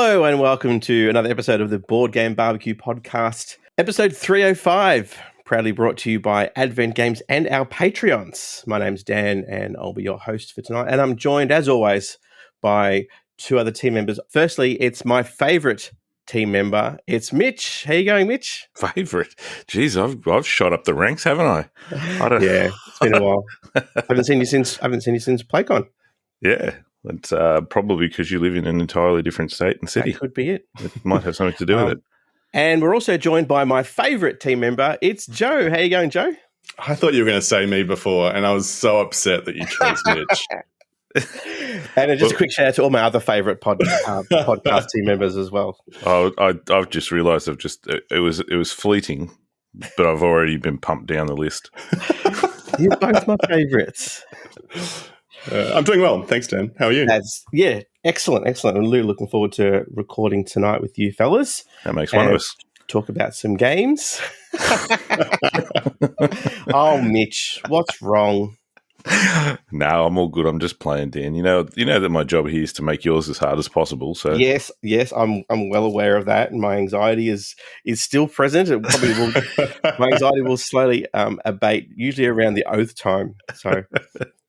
Hello and welcome to another episode of the Board Game BBQ Podcast, episode 305, proudly brought to you by Advent Games and our Patreons. My name's Dan and I'll be your host for tonight, and I'm joined as always by two other team members. Firstly, it's my favourite team member. It's Mitch. How you going, Mitch? Favourite? Jeez, I've shot up the ranks, haven't I? Yeah, it's been a while. I haven't seen you since PlayCon. Yeah, it's probably because you live in an entirely different state and city. That could be it. It might have something to do with it. And we're also joined by my favourite team member. It's Joe. How you going, Joe? I thought you were going to say me before, and I was so upset that you chose Mitch. And just a quick shout out to all my other favourite podcast team members as well. I've just realised it was fleeting, but I've already been pumped down the list. You're both my favourites. I'm doing well. Thanks, Dan. How are you? Excellent. I'm really looking forward to recording tonight with you fellas. That makes one of us. Talk about some games. Oh, Mitch, what's wrong? No, I'm all good. I'm just playing, Dan. You know that my job here is to make yours as hard as possible. So yes, I'm well aware of that, and my anxiety is still present. It probably will. My anxiety will slowly abate, usually around the oath time. So.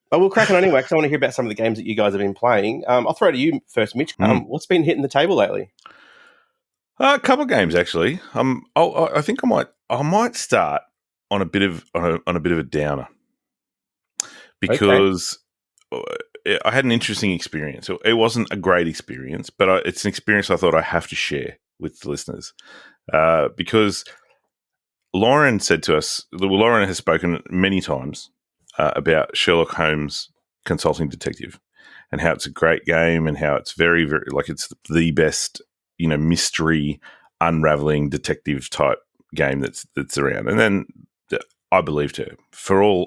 But we'll crack on anyway, because I want to hear about some of the games that you guys have been playing. I'll throw it to you first, Mitch. What's been hitting the table lately? A couple of games actually. I think I might start on a bit of a downer because I had an interesting experience. It wasn't a great experience, but it's an experience I thought I have to share with the listeners because Lauren said to us. Lauren has spoken many times about Sherlock Holmes Consulting Detective and how it's a great game and how it's very, very, like it's the best, mystery unraveling detective type game that's around. And then I believed her for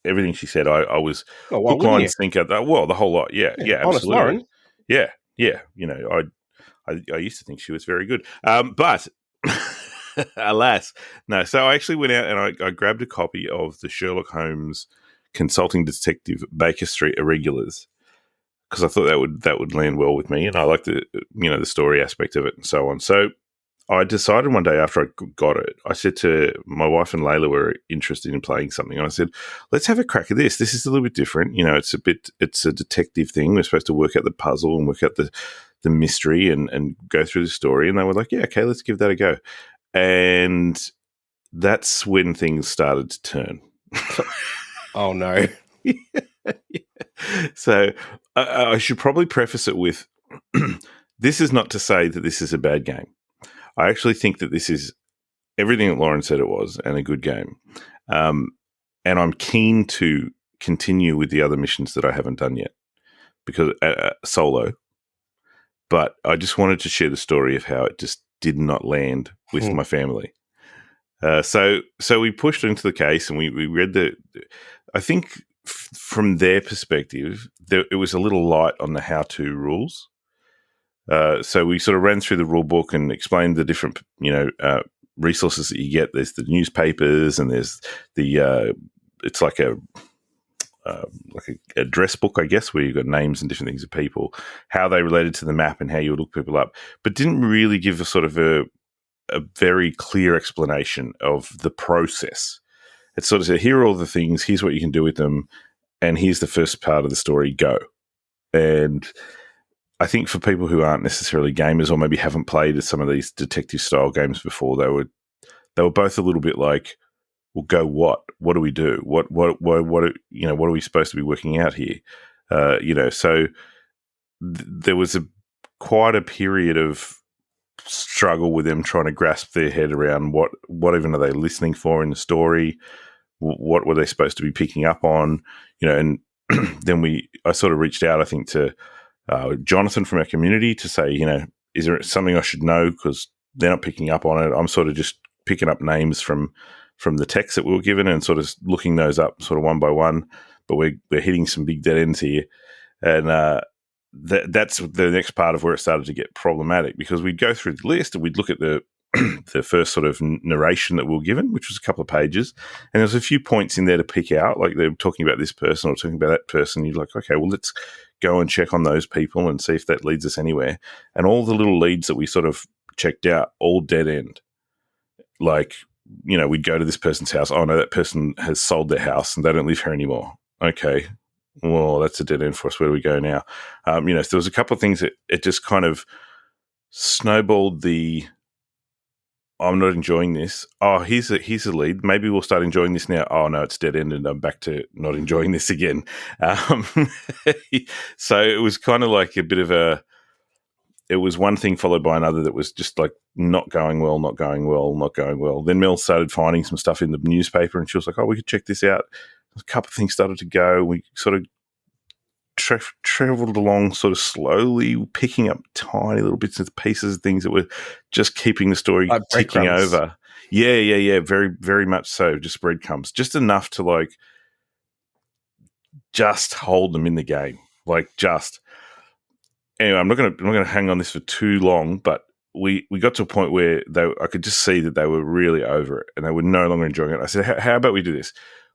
everything she said. I was hook, line, sinker. The whole lot. Yeah, absolutely. Lauren. Yeah. I used to think she was very good. But alas, no. So I actually went out and I grabbed a copy of the Sherlock Holmes Consulting Detective Baker Street Irregulars because I thought that would land well with me, and I like the story aspect of it and so on. So I decided one day after I got it, I said to my wife and Layla were interested in playing something, and I said, "Let's have a crack at this. This is a little bit different. It's a detective thing. We're supposed to work out the puzzle and work out the mystery and go through the story." And they were like, "Yeah, okay, let's give that a go." And that's when things started to turn. Oh, no. So I should probably preface it with, this is not to say that this is a bad game. I actually think that this is everything that Lauren said it was and a good game. And I'm keen to continue with the other missions that I haven't done yet because solo. But I just wanted to share the story of how it just did not land with my family. So we pushed into the case and we read I think from their perspective, it was a little light on the how-to rules. So we sort of ran through the rule book and explained the different, resources that you get. There's the newspapers and there's the, it's like a address book, I guess, where you've got names and different things of people, how they related to the map and how you would look people up, but didn't really give a sort of a very clear explanation of the process. It sort of said, here are all the things, here's what you can do with them, and here's the first part of the story, go. And I think for people who aren't necessarily gamers or maybe haven't played some of these detective-style games before, they were both a little bit like, well, go what? What do we do? What are we supposed to be working out here? So there was quite a period of struggle with them trying to grasp their head around what even are they listening for in the story? What were they supposed to be picking up on? And then I sort of reached out, I think, to Jonathan from our community to say, is there something I should know? Because they're not picking up on it. I'm sort of just picking up names from the text that we were given and sort of looking those up sort of one by one. But we're hitting some big dead ends here. And that's the next part of where it started to get problematic because we'd go through the list and we'd look at the first sort of narration that we were given, which was a couple of pages. And there's a few points in there to pick out, like they're talking about this person or talking about that person. You're like, okay, well, let's go and check on those people and see if that leads us anywhere. And all the little leads that we sort of checked out, all dead end. Like, we'd go to this person's house. Oh, no, that person has sold their house and they don't live here anymore. Okay, well, that's a dead end for us. Where do we go now? So there was a couple of things that it just kind of snowballed I'm not enjoying this. Oh, here's a lead. Maybe we'll start enjoying this now. Oh, no, it's dead end and I'm back to not enjoying this again. So it was kind of like a bit of it was one thing followed by another that was just like not going well. Then Mel started finding some stuff in the newspaper and she was like, oh, we could check this out. A couple of things started to go. We sort of traveled along sort of slowly, picking up tiny little bits and pieces of things that were just keeping the story ticking over. Yeah. Very, very much so. Just breadcrumbs. Just enough to like just hold them in the game. Like just. Anyway, I'm not gonna hang on this for too long, but we got to a point where I could just see that they were really over it and they were no longer enjoying it. I said, how about we do this?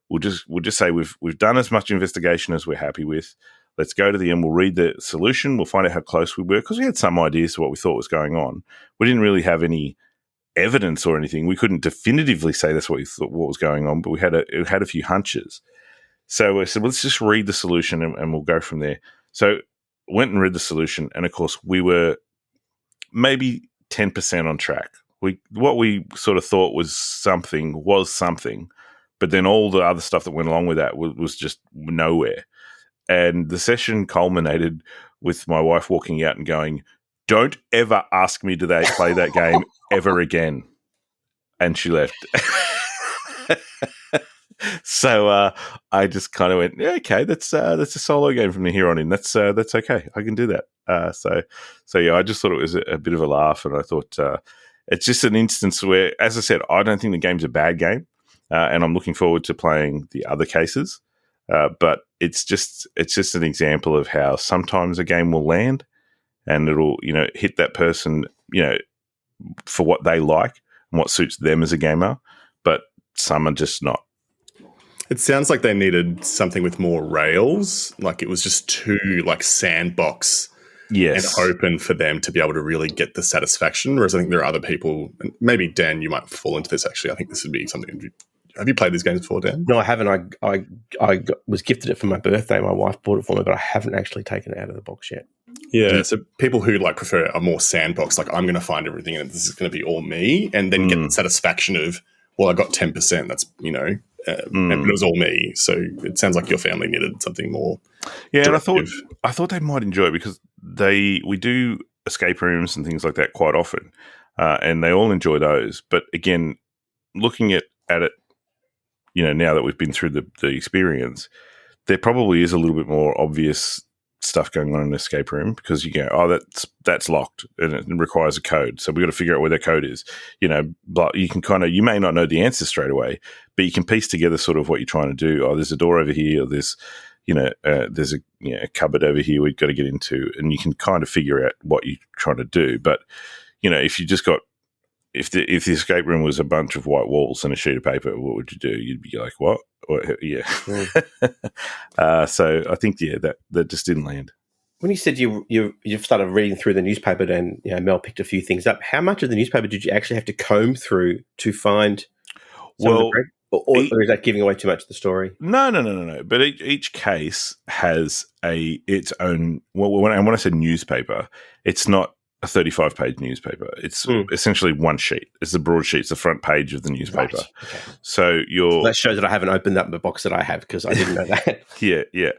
We'll just say we've done as much investigation as we're happy with. Let's go to the end. We'll read the solution. We'll find out how close we were because we had some ideas of what we thought was going on. We didn't really have any evidence or anything. We couldn't definitively say that's what we thought what was going on, but we had a few hunches. So I said, let's just read the solution and we'll go from there. So went and read the solution, and of course we were maybe 10% on track. What we sort of thought was something, but then all the other stuff that went along with that was just nowhere. And the session culminated with my wife walking out and going, "Don't ever ask me to play that game ever again." And she left. So I just kind of went, yeah, okay, that's a solo game from here on in. That's okay. I can do that. So yeah, I just thought it was a bit of a laugh, and I thought it's just an instance where, as I said, I don't think the game's a bad game, and I'm looking forward to playing the other cases. But it's just an example of how sometimes a game will land, and it'll hit that person for what they like and what suits them as a gamer, but some are just not. It sounds like they needed something with more rails. Like it was just too like sandbox and open for them to be able to really get the satisfaction. Whereas I think there are other people, and maybe Dan, you might fall into this actually. I think this would be something. Have you played these games before, Dan? No, I haven't. I was gifted it for my birthday. My wife bought it for me, but I haven't actually taken it out of the box yet. Yeah, so people who like prefer a more sandbox, like I'm going to find everything and this is going to be all me, and then get the satisfaction of, well, I got 10%. That's and it was all me. So it sounds like your family needed something more. Yeah, directive. and I thought they might enjoy it because we do escape rooms and things like that quite often, and they all enjoy those. But again, looking at it, now that we've been through the experience, there probably is a little bit more obvious stuff going on in an escape room because you go, oh, that's locked and it requires a code. So we've got to figure out where that code is. But you can you may not know the answer straight away, but you can piece together sort of what you're trying to do. Oh, there's a door over here, or there's a cupboard over here we've got to get into, and you can kind of figure out what you're trying to do. But, if you just got, if the escape room was a bunch of white walls and a sheet of paper, what would you do? You'd be like, what? Yeah. So I think, that just didn't land. When you said you've started reading through the newspaper and Mel picked a few things up, how much of the newspaper did you actually have to comb through to find some of the bread? Or is that giving away too much of the story? No. But each case has its own. Well, when I said newspaper, it's not a 35-page newspaper. It's essentially one sheet. It's the broad sheet. It's the front page of the newspaper. Right. Okay. So that shows that I haven't opened up the box that I have because I didn't know that. Yeah.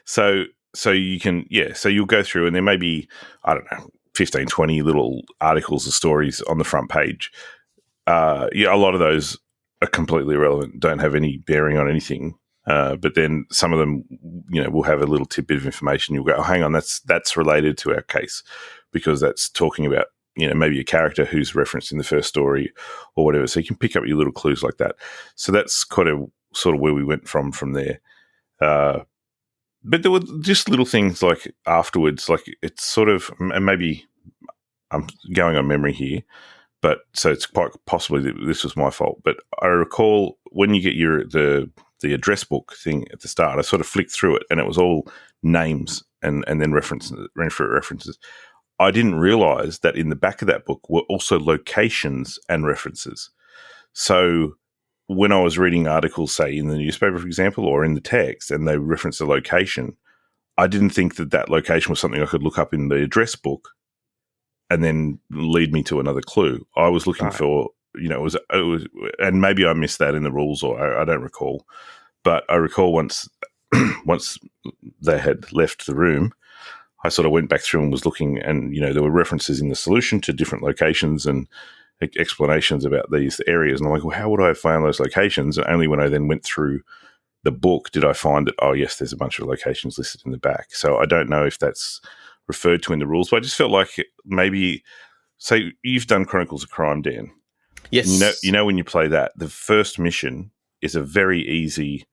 So you can, so you'll go through and there may be, I don't know, 15, 20 little articles or stories on the front page. A lot of those are completely irrelevant, don't have any bearing on anything. But then some of them, will have a little tidbit of information. You'll go, oh, hang on, that's related to our case because that's talking about, maybe a character who's referenced in the first story or whatever. So you can pick up your little clues like that. So that's kind of sort of where we went from there. But there were just little things like afterwards, like it's sort of, and maybe I'm going on memory here, but so it's quite possibly that this was my fault. But I recall when you get the address book thing at the start, I sort of flicked through it and it was all names and then references. I didn't realize that in the back of that book were also locations and references. So when I was reading articles, say in the newspaper, for example, or in the text, and they reference a location, I didn't think that location was something I could look up in the address book and then lead me to another clue. I was looking for, it was, and maybe I missed that in the rules, or I don't recall. But I recall once they had left the room, I sort of went back through and was looking, and there were references in the solution to different locations and explanations about these areas. And I'm like, well, how would I have found those locations? And only when I then went through the book did I find that, oh, yes, there's a bunch of locations listed in the back. So I don't know if that's referred to in the rules, but I just felt like maybe, say, you've done Chronicles of Crime, Dan. Yes. You know when you play that, the first mission is a very easy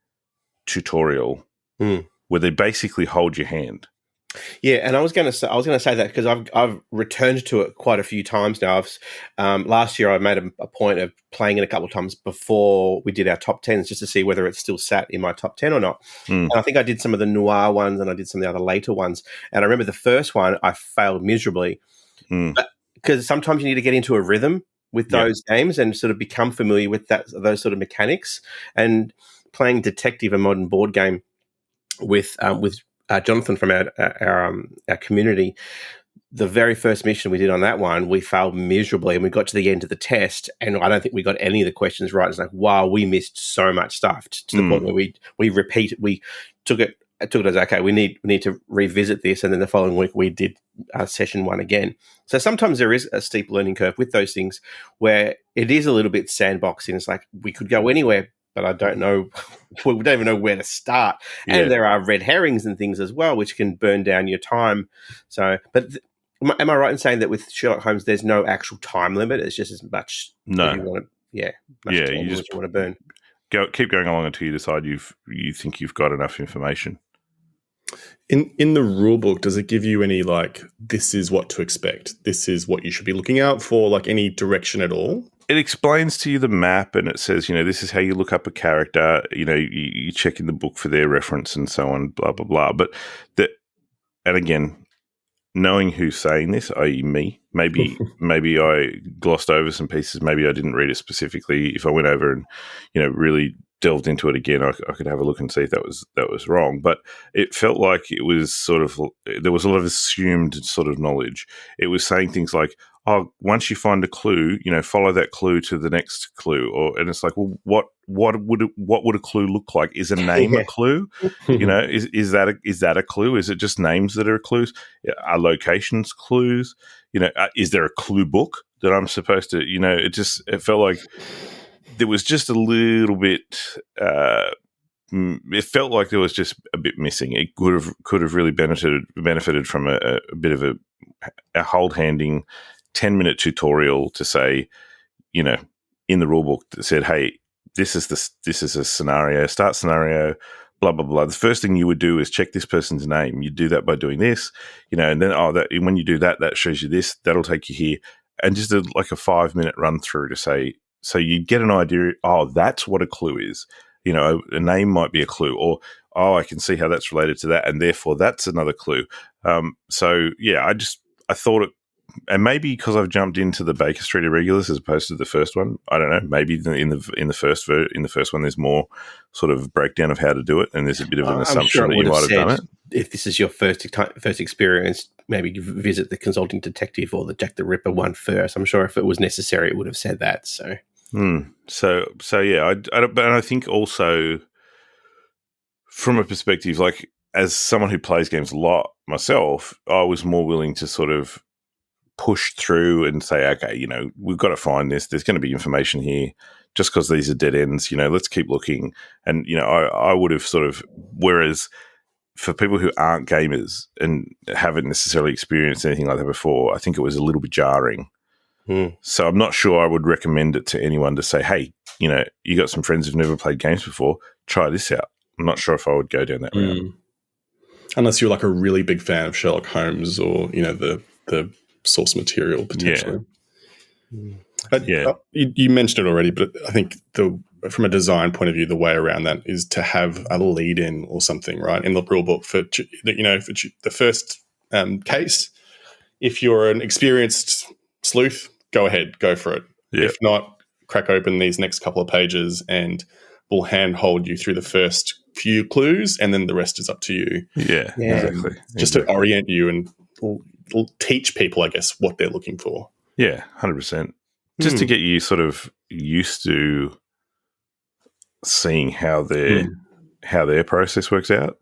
tutorial where they basically hold your hand. Yeah, and I was going to say that because I've returned to it quite a few times now. Last year I made a point of playing it a couple of times before we did our top 10s just to see whether it still sat in my top 10 or not. And I think I did some of the noir ones and I did some of the other later ones. And I remember the first one I failed miserably because sometimes you need to get into a rhythm with those games and sort of become familiar with those sort of mechanics. And playing Detective, a modern board game with Jonathan from our community, the very first mission we did on that one, we failed miserably, and we got to the end of the test, and I don't think we got any of the questions right. It's like, wow, we missed so much stuff to the point where we took it as, okay, we need to revisit this, and then the following week we did session 1 again. So sometimes there is a steep learning curve with those things where it is a little bit sandboxing. It's like we could go anywhere, but I don't know. We don't even know where to start. Yeah. And there are red herrings and things as well, which can burn down your time. So, but am I right in saying that with Sherlock Holmes, there's no actual time limit? It's just as much. No. You want to, you just want to burn. Keep going along until you decide you think you've got enough information. In the rule book, does it give you any this is what to expect? This is what you should be looking out for? Any direction at all? It explains to you the map, and it says, this is how you look up a character. You check in the book for their reference and so on, blah, blah, blah. But and again, knowing who's saying this, i.e. me, maybe I glossed over some pieces. Maybe I didn't read it specifically. If I went over and, really delved into it again, I could have a look and see if that was wrong. But it felt like it was sort of, there was a lot of assumed sort of knowledge. It was saying things like, oh, once you find a clue, follow that clue to the next clue, and it's like, well, what would a clue look like? Is a name a clue? Is that a clue? Is it just names that are clues? Are locations clues? Is there a clue book that I'm supposed to? It felt like there was just a little bit. It felt like there was just a bit missing. It could have really benefited from a bit of a hold handing 10-minute tutorial to say, in the rule book that said, hey, this is a scenario, start scenario, blah, blah, blah. The first thing you would do is check this person's name. You do that by doing this, and then, when you do that, that shows you this, that'll take you here. And just a 5-minute run through to say, so you get an idea, that's what a clue is. A name might be a clue, or, I can see how that's related to that, and therefore that's another clue. I thought it, and maybe because I've jumped into the Baker Street Irregulars as opposed to the first one, I don't know. Maybe in the first one, there's more sort of breakdown of how to do it, and there's a bit of an assumption that you might have done it. If this is your first experience, maybe you visit the Consulting Detective or the Jack the Ripper one first. I'm sure if it was necessary, it would have said that. So. But I think also from a perspective, as someone who plays games a lot myself, I was more willing to sort of push through and say, okay, we've got to find this. There's going to be information here. Just because these are dead ends, let's keep looking. And, I would have sort of, whereas for people who aren't gamers and haven't necessarily experienced anything like that before, I think it was a little bit jarring. So I'm not sure I would recommend it to anyone to say, hey, you got some friends who've never played games before, try this out. I'm not sure if I would go down that route. Unless you're a really big fan of Sherlock Holmes or, the source material potentially. You mentioned it already, but I think the from a design point of view, the way around that is to have a lead-in or something, right, in the rule book for the first case. If you're an experienced sleuth, go ahead, go for it. Yeah. If not, crack open these next couple of pages and we'll handhold you through the first few clues, and then the rest is up to you. Yeah. Exactly. Just to orient you and teach people, I guess, what they're looking for. Yeah, 100%. Just to get you sort of used to seeing how their process works out.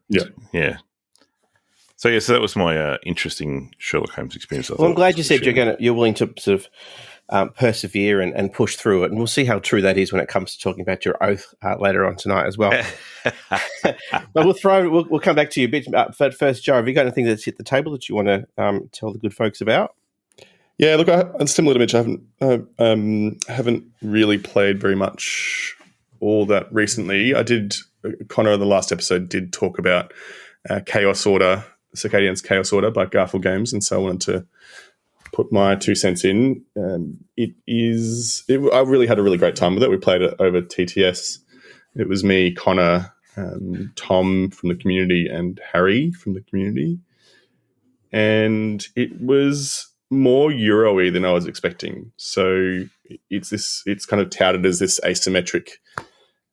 Yeah. So that was my interesting Sherlock Holmes experience. Well, I'm glad you said you're willing to sort of persevere and push through it, and we'll see how true that is when it comes to talking about your oath later on tonight as well. But we'll come back to you. But first, Joe, have you got anything that's hit the table that you want to tell the good folks about? Yeah, look, I'm similar to Mitch. I haven't really played very much all that recently. I did. Connor in the last episode did talk about Chaos Order, Circadians Chaos Order by Garfield Games, and so I wanted to put my 2 cents in. I really had a really great time with it. We played it over TTS. It was me, Connor, Tom from the community, and Harry from the community. And it was more Euro-y than I was expecting. So it's kind of touted as this asymmetric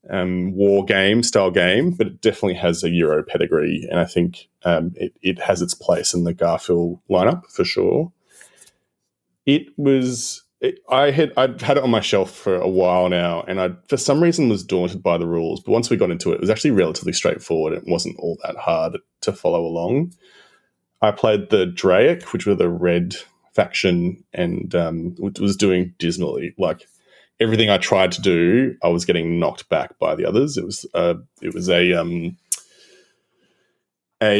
war game style game, but it definitely has a Euro pedigree, and I think it has its place in the Garfield lineup for sure. I'd had it on my shelf for a while now, and I for some reason was daunted by the rules, but once we got into it, it was actually relatively straightforward. It wasn't all that hard to follow along. I played the Draic, which were the red faction, and which was doing dismally. Like, everything I tried to do, I was getting knocked back by the others. It was a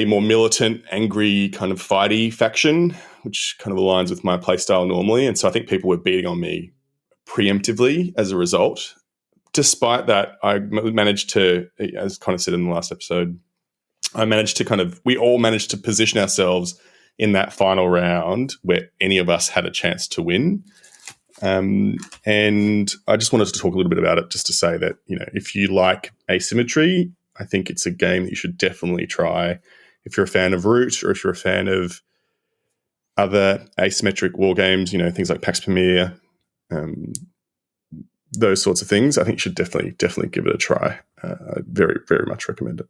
more militant, angry, kind of fighty faction, which kind of aligns with my playstyle normally. And so I think people were beating on me preemptively as a result. Despite that, I managed to, as Connor said in the last episode, we all managed to position ourselves in that final round where any of us had a chance to win. And I just wanted to talk a little bit about it, just to say that, if you like asymmetry, I think it's a game that you should definitely try. If you're a fan of Root, or if you're a fan of other asymmetric war games, things like Pax Pamir, those sorts of things, I think you should definitely give it a try. I very, very much recommend it.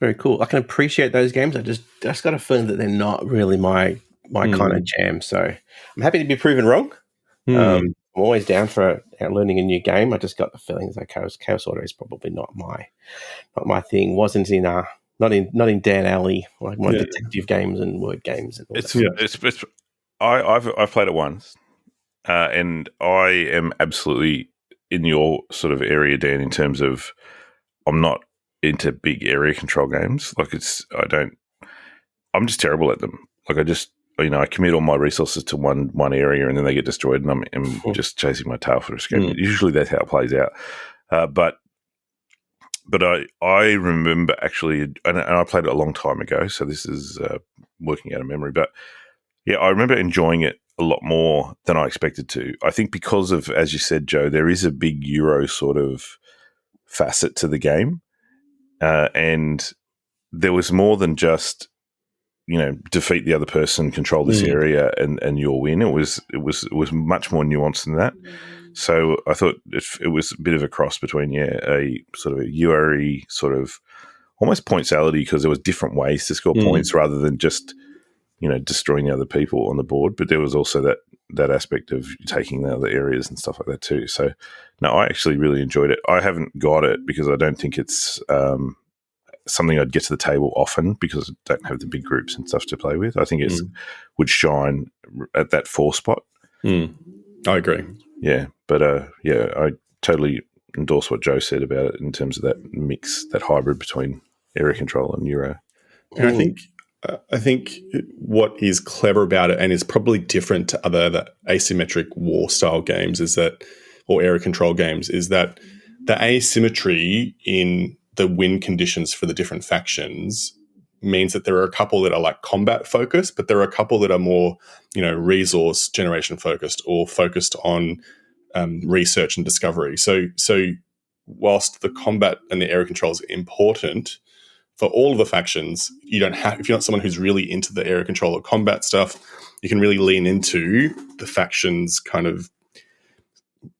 Very cool. I can appreciate those games. I just got a feeling that they're not really my kind of jam. So I'm happy to be proven wrong. I'm always down for learning a new game. I just got the feeling that Chaos Order is probably not my thing. Wasn't in not in Dan Alley, like my detective games and word games and all that. I've played it once, and I am absolutely in your sort of area, Dan, in terms of I'm not into big area control games. Like, I'm just terrible at them. Like, I commit all my resources to one area, and then they get destroyed, and I'm just chasing my tail for a scare. Usually that's how it plays out. But I remember actually, and I played it a long time ago, so this is working out of memory. But yeah, I remember enjoying it a lot more than I expected to. I think because of, as you said, Joe, there is a big Euro sort of facet to the game, and there was more than just, defeat the other person, control this area, and you'll win. It was much more nuanced than that. So I thought it was a bit of a cross between a sort of a URE sort of almost pointsality, because there was different ways to score points rather than just destroying the other people on the board. But there was also that aspect of taking the other areas and stuff like that too. So no, I actually really enjoyed it. I haven't got it because I don't think it's something I'd get to the table often, because I don't have the big groups and stuff to play with. I think it would shine at that 4 spot. I agree. Yeah, but I totally endorse what Joe said about it in terms of that mix, that hybrid between area control and Euro. And I think what is clever about it, and is probably different to other asymmetric war style games, or area control games, is that the asymmetry in the win conditions for the different factions means that there are a couple that are like combat focused, but there are a couple that are more, resource generation focused, or focused on research and discovery. So whilst the combat and the area control is important for all of the factions, you don't have, if you're not someone who's really into the area control or combat stuff, you can really lean into the faction's kind of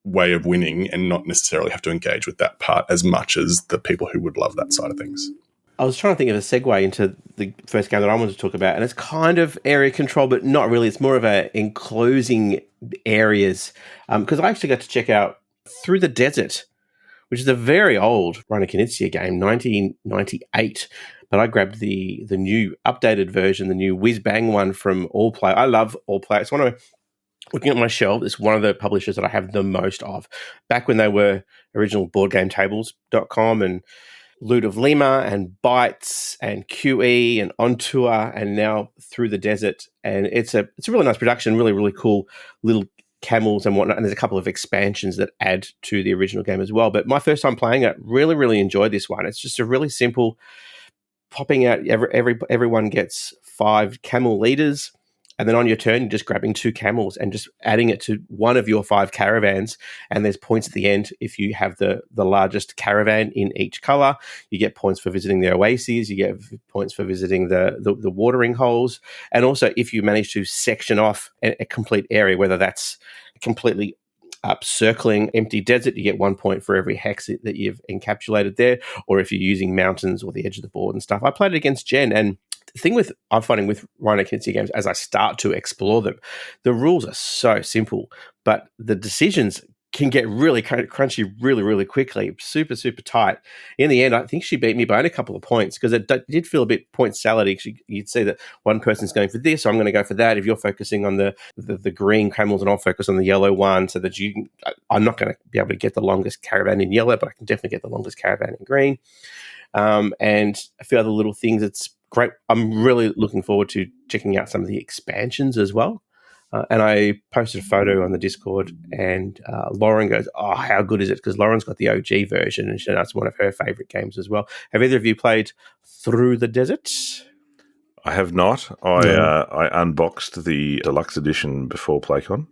way of winning and not necessarily have to engage with that part as much as the people who would love that side of things. I was trying to think of a segue into the first game that I wanted to talk about, and it's kind of area control, but not really. It's more of a enclosing areas, because I actually got to check out Through the Desert, which is a very old Reiner Knizia game, 1998. But I grabbed the new updated version, the new whiz-bang one from All Play. I love All Play. It's one of, looking at my shelf, it's one of the publishers that I have the most of. Back when they were original BoardGameTables.com and Loot of Lima and Bytes and QE and On Tour and now Through the Desert. And it's a really nice production, really, really cool little camels and whatnot. And there's a couple of expansions that add to the original game as well. But my first time playing it, really, really enjoyed this one. It's just a really simple popping out. Everyone gets 5 camel leaders. And then on your turn, you're just grabbing 2 camels and just adding it to one of your 5 caravans. And there's points at the end if you have the largest caravan in each color. You get points for visiting the oases. You get points for visiting the watering holes. And also, if you manage to section off a complete area, whether that's completely circling empty desert, you get 1 point for every hex that you've encapsulated there. Or if you're using mountains or the edge of the board and stuff. I played it against Jen, and the thing I'm finding with Reiner Knizia games, as I start to explore them, the rules are so simple, but the decisions can get really crunchy really, really quickly, super, super tight. In the end, I think she beat me by only a couple of points because it did feel a bit point salady. You'd see that one person's going for this, so I'm going to go for that. If you're focusing on the green camels and I'll focus on the yellow one, so that I'm not going to be able to get the longest caravan in yellow, but I can definitely get the longest caravan in green. And a few other little things. It's great. I'm really looking forward to checking out some of the expansions as well. And I posted a photo on the Discord, and Lauren goes, "Oh, how good is it?" Because Lauren's got the OG version, and that's one of her favorite games as well. Have either of you played Through the Desert? I have not. I unboxed the deluxe edition before PlayCon.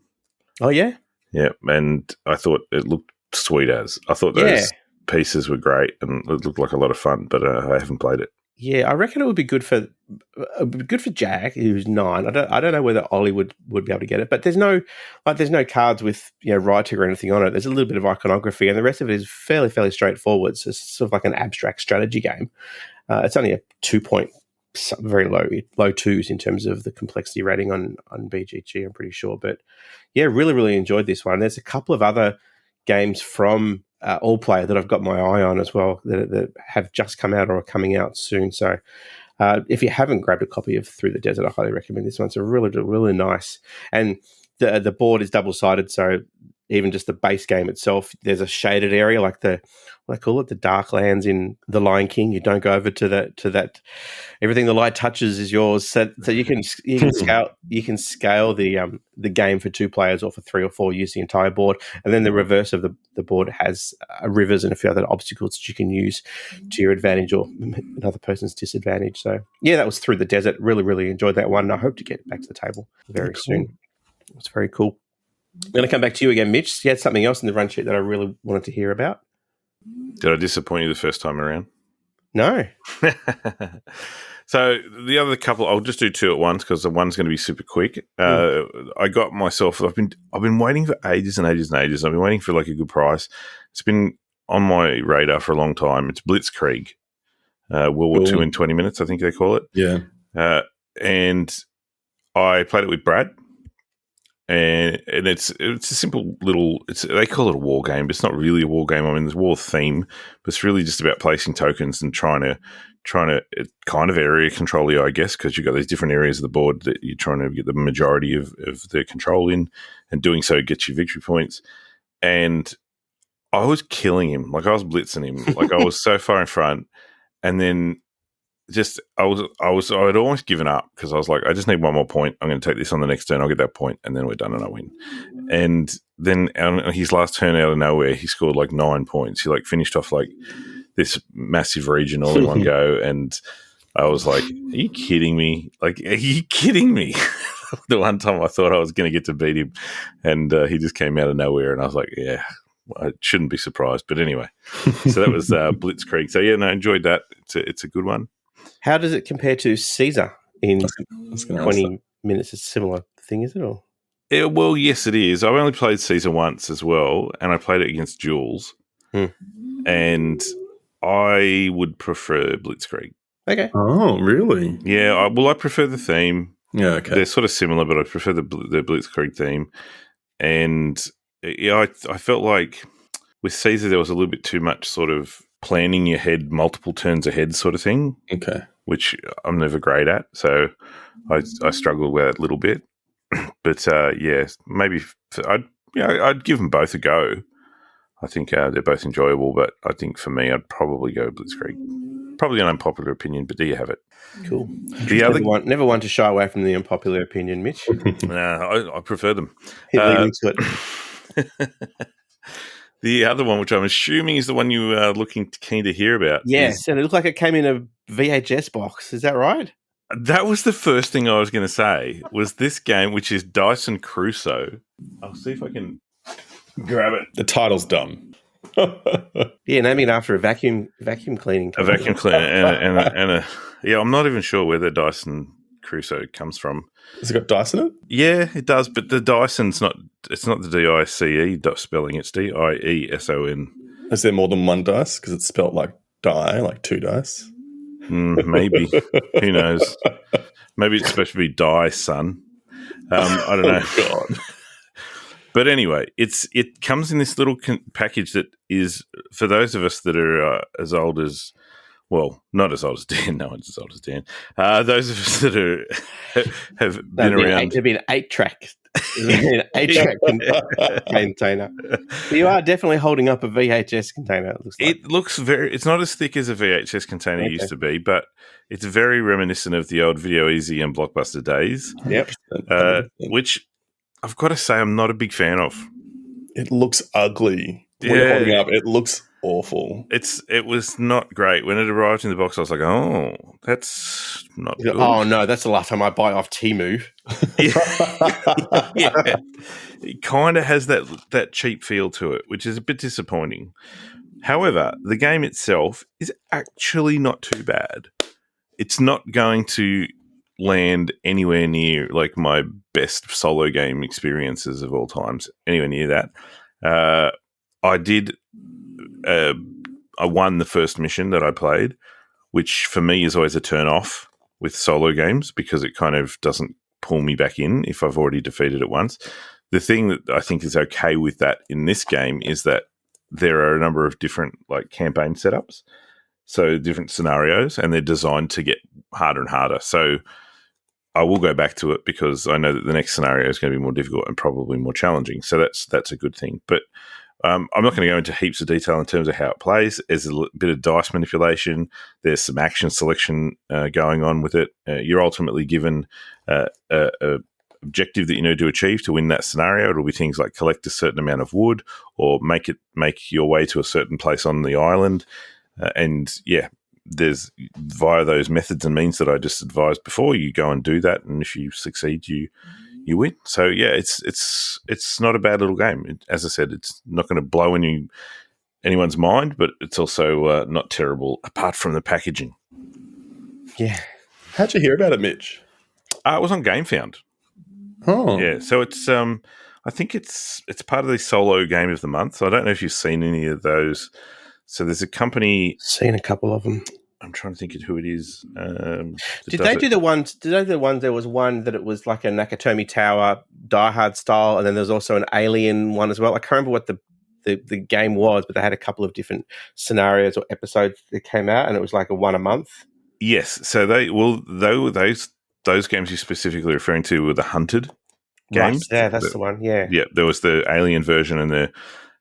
Oh, yeah? Yeah, and I thought it looked sweet as. I thought those pieces were great, and it looked like a lot of fun, but I haven't played it. Yeah, I reckon it would be good for Jack, who's 9. I don't know whether Ollie would be able to get it, but there's no cards with writing or anything on it. There's a little bit of iconography, and the rest of it is fairly straightforward. So it's sort of like an abstract strategy game. It's only a 2-point, very low 2s in terms of the complexity rating on BGG, I'm pretty sure. But yeah, really, really enjoyed this one. There's a couple of other games from All Play that I've got my eye on as well that have just come out or are coming out soon. So if you haven't grabbed a copy of Through the Desert, I highly recommend this one. It's a really, really nice. And the board is double-sided, so even just the base game itself, there's a shaded area like the Darklands in The Lion King. You don't go over to that. Everything the light touches is yours. So you can scale the game for 2 players or for 3 or 4. Use the entire board, and then the reverse of the board has rivers and a few other obstacles that you can use to your advantage or another person's disadvantage. So yeah, that was Through the Desert. Really, really enjoyed that one. And I hope to get back to the table very soon. It's very cool. I'm going to come back to you again, Mitch. You had something else in the run sheet that I really wanted to hear about. Did I disappoint you the first time around? No. So the other couple, I'll just do 2 at once because the one's going to be super quick. I got myself. I've been waiting for ages and ages and ages. I've been waiting for like a good price. It's been on my radar for a long time. It's Blitzkreig, World War II in 20 minutes. I think they call it. Yeah. And I played it with Brad. And it's a simple little. They call it a war game, but it's not really a war game. I mean, there's war theme, but it's really just about placing tokens and trying to kind of area control you, I guess, because you've got these different areas of the board that you're trying to get the majority of the control in, and doing so gets you victory points. And I was killing him, like I was blitzing him, like I was so far in front, and then. I'd almost given up because I was like, I just need 1 more point. I'm going to take this on the next turn. I'll get that point, and then we're done and I win. And then on his last turn out of nowhere, he scored like 9 points. He like finished off like this massive region all in one go. And I was like, are you kidding me? Like, are you kidding me? the one time I thought I was going to get to beat him, and he just came out of nowhere, and I was like, yeah, I shouldn't be surprised. But anyway, so that was Blitzkreig. So yeah, no, I enjoyed that. It's a good one. How does it compare to Caesar in 20 minutes? It's a similar thing, is it? Or? Well, yes, it is. I've only played Caesar once as well, and I played it against Jules, and I would prefer Blitzkreig. Okay. Oh, really? Yeah, I prefer the theme. Yeah, okay. They're sort of similar, but I prefer the Blitzkrieg theme. And yeah, I felt like with Caesar there was a little bit too much sort of planning your head multiple turns ahead sort of thing. Okay. Which I'm never great at, so I struggled with that a little bit. But yeah, maybe I'd give them both a go. I think they're both enjoyable, but I think for me, I'd probably go Blitzkrieg. Probably an unpopular opinion, but there you have it. Cool. Never one to shy away from the unpopular opinion, Mitch. I prefer them. Leading to it. The other one, which I'm assuming is the one you are keen to hear about. Yes, and it looked like it came in a VHS box. Is that right? That was the first thing I was going to say, was this game, which is Dieson Crusoe. I'll see if I can grab it. The title's dumb. Yeah, naming it after a vacuum cleaning company. A vacuum cleaner and a yeah, I'm not even sure where the Dieson Crusoe comes from. Has it got dice in it? Yeah, it does, but the Dyson's not the D-I-C-E spelling, it's D-I-E-S-O-N. Is there more than one dice? Because it's spelled like die, like two dice. Maybe. Who knows? Maybe it's supposed to be Dyson. I don't know. Oh, God. But anyway, it comes in this little package that is, for those of us that are as old as, well, not as old as Dan, no one's as old as Dan. Those of us that have been around. It'd be an 8-track. An 8-track container. But you are definitely holding up a VHS container. It looks it's not as thick as a VHS container used to be, but it's very reminiscent of the old Video Easy and Blockbuster days. Yep. Which I've got to say I'm not a big fan of. It looks ugly. When you're holding up, it looks awful. It was not great. When it arrived in the box, I was like, oh, that's not good. Oh, no, that's the last time I buy off Temu. Yeah. It kind of has that cheap feel to it, which is a bit disappointing. However, the game itself is actually not too bad. It's not going to land anywhere near like my best solo game experiences of all times, anywhere near that. I won the first mission that I played, which for me is always a turn off with solo games because it kind of doesn't pull me back in if I've already defeated it once. The thing that I think is okay with that in this game is that there are a number of different like campaign setups, so different scenarios, and they're designed to get harder and harder. So I will go back to it because I know that the next scenario is going to be more difficult and probably more challenging. So that's a good thing. But I'm not going to go into heaps of detail in terms of how it plays. There's a bit of dice manipulation. There's some action selection going on with it. You're ultimately given a objective that you need to achieve to win that scenario. It'll be things like collect a certain amount of wood or make your way to a certain place on the island. There's via those methods and means that I just advised before, you go and do that, and if you succeed, you win. So yeah, it's not a bad little game. As I said, it's not going to blow anyone's mind, but it's also not terrible apart from the packaging. Yeah. How'd you hear about it, Mitch? It was on GameFound. Oh, yeah. So it's I think it's part of the solo game of the month. So I don't know if you've seen any of those. So there's a company. Seen a couple of them. I'm trying to think of who it is. Did they do the ones? There was one that it was like a Nakatomi Tower Die Hard style, and then there's also an Alien one as well. I can't remember what the game was, but they had a couple of different scenarios or episodes that came out, and it was like a one a month. Yes. So those games you're specifically referring to were the Hunted games. Right, yeah, that's the one. Yeah. Yeah. There was the Alien version and the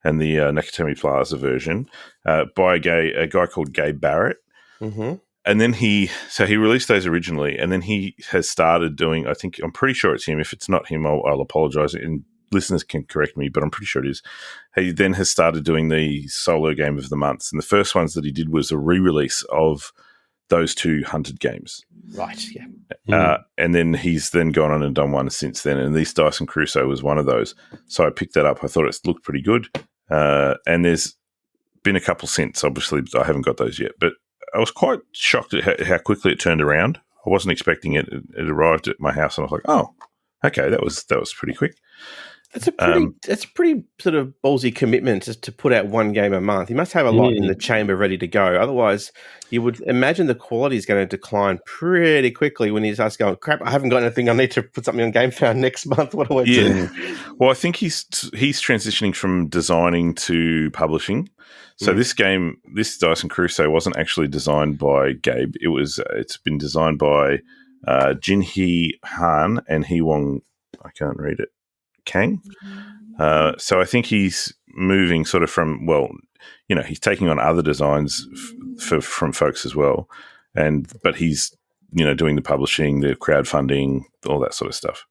Nakatomi Plaza version by a guy called Gabe Barrett. Mm-hmm. And then he released those originally, and then he has started doing, I'm pretty sure it's him. If it's not him, I'll apologize, and listeners can correct me, but I'm pretty sure it is. He then has started doing the solo game of the months, and the first ones that he did was a re-release of those two Hunted games. Right, yeah. And then he's then gone on and done one since then. And this Dyson Crusoe was one of those. So I picked that up. I thought it looked pretty good. And there's been a couple since, obviously, but I haven't got those yet. But I was quite shocked at how quickly it turned around. I wasn't expecting it. It arrived at my house and I was like, oh, okay, that was pretty quick. That's a pretty sort of ballsy commitment to put out one game a month. You must have a lot in the chamber ready to go. Otherwise, you would imagine the quality is going to decline pretty quickly when you start going, crap, I haven't got anything. I need to put something on GameFound next month. What do I do? Well, I think he's transitioning from designing to publishing. So this Dyson Crusoe wasn't actually designed by Gabe. It's been designed by Jinhee Han and Hee-Wong, I can't read it, Kang. So I think he's moving sort of from, he's taking on other designs from folks as well. But he's, doing the publishing, the crowdfunding, all that sort of stuff.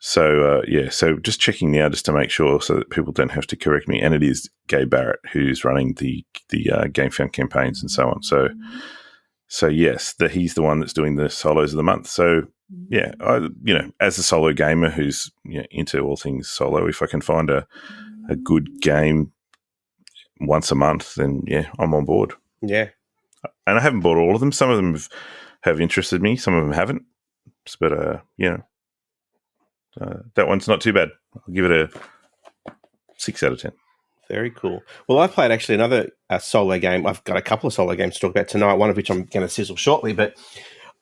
So, so just checking now just to make sure so that people don't have to correct me. And it is Gabe Barrett who's running the GameFound campaigns and so on. So yes, he's the one that's doing the solos of the month. So, yeah, as a solo gamer who's into all things solo, if I can find a good game once a month, then, I'm on board. Yeah. And I haven't bought all of them. Some of them have interested me. Some of them haven't. But, that one's not too bad. I'll give it a 6 out of 10. Very cool. Well, I played actually another solo game. I've got a couple of solo games to talk about tonight, one of which I'm going to sizzle shortly, but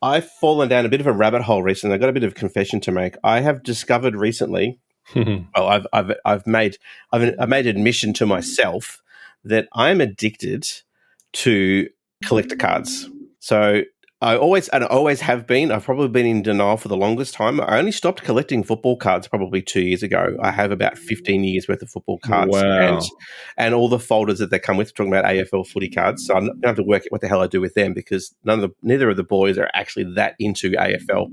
I've fallen down a bit of a rabbit hole recently. I've got a bit of confession to make. I have discovered recently, I've made admission to myself that I'm addicted to collector cards. So I always have been. I've probably been in denial for the longest time. I only stopped collecting football cards probably 2 years ago. I have about 15 years worth of football cards and all the folders that they come with, talking about AFL footy cards. So I don't have to work out what the hell I do with them because neither of the boys are actually that into AFL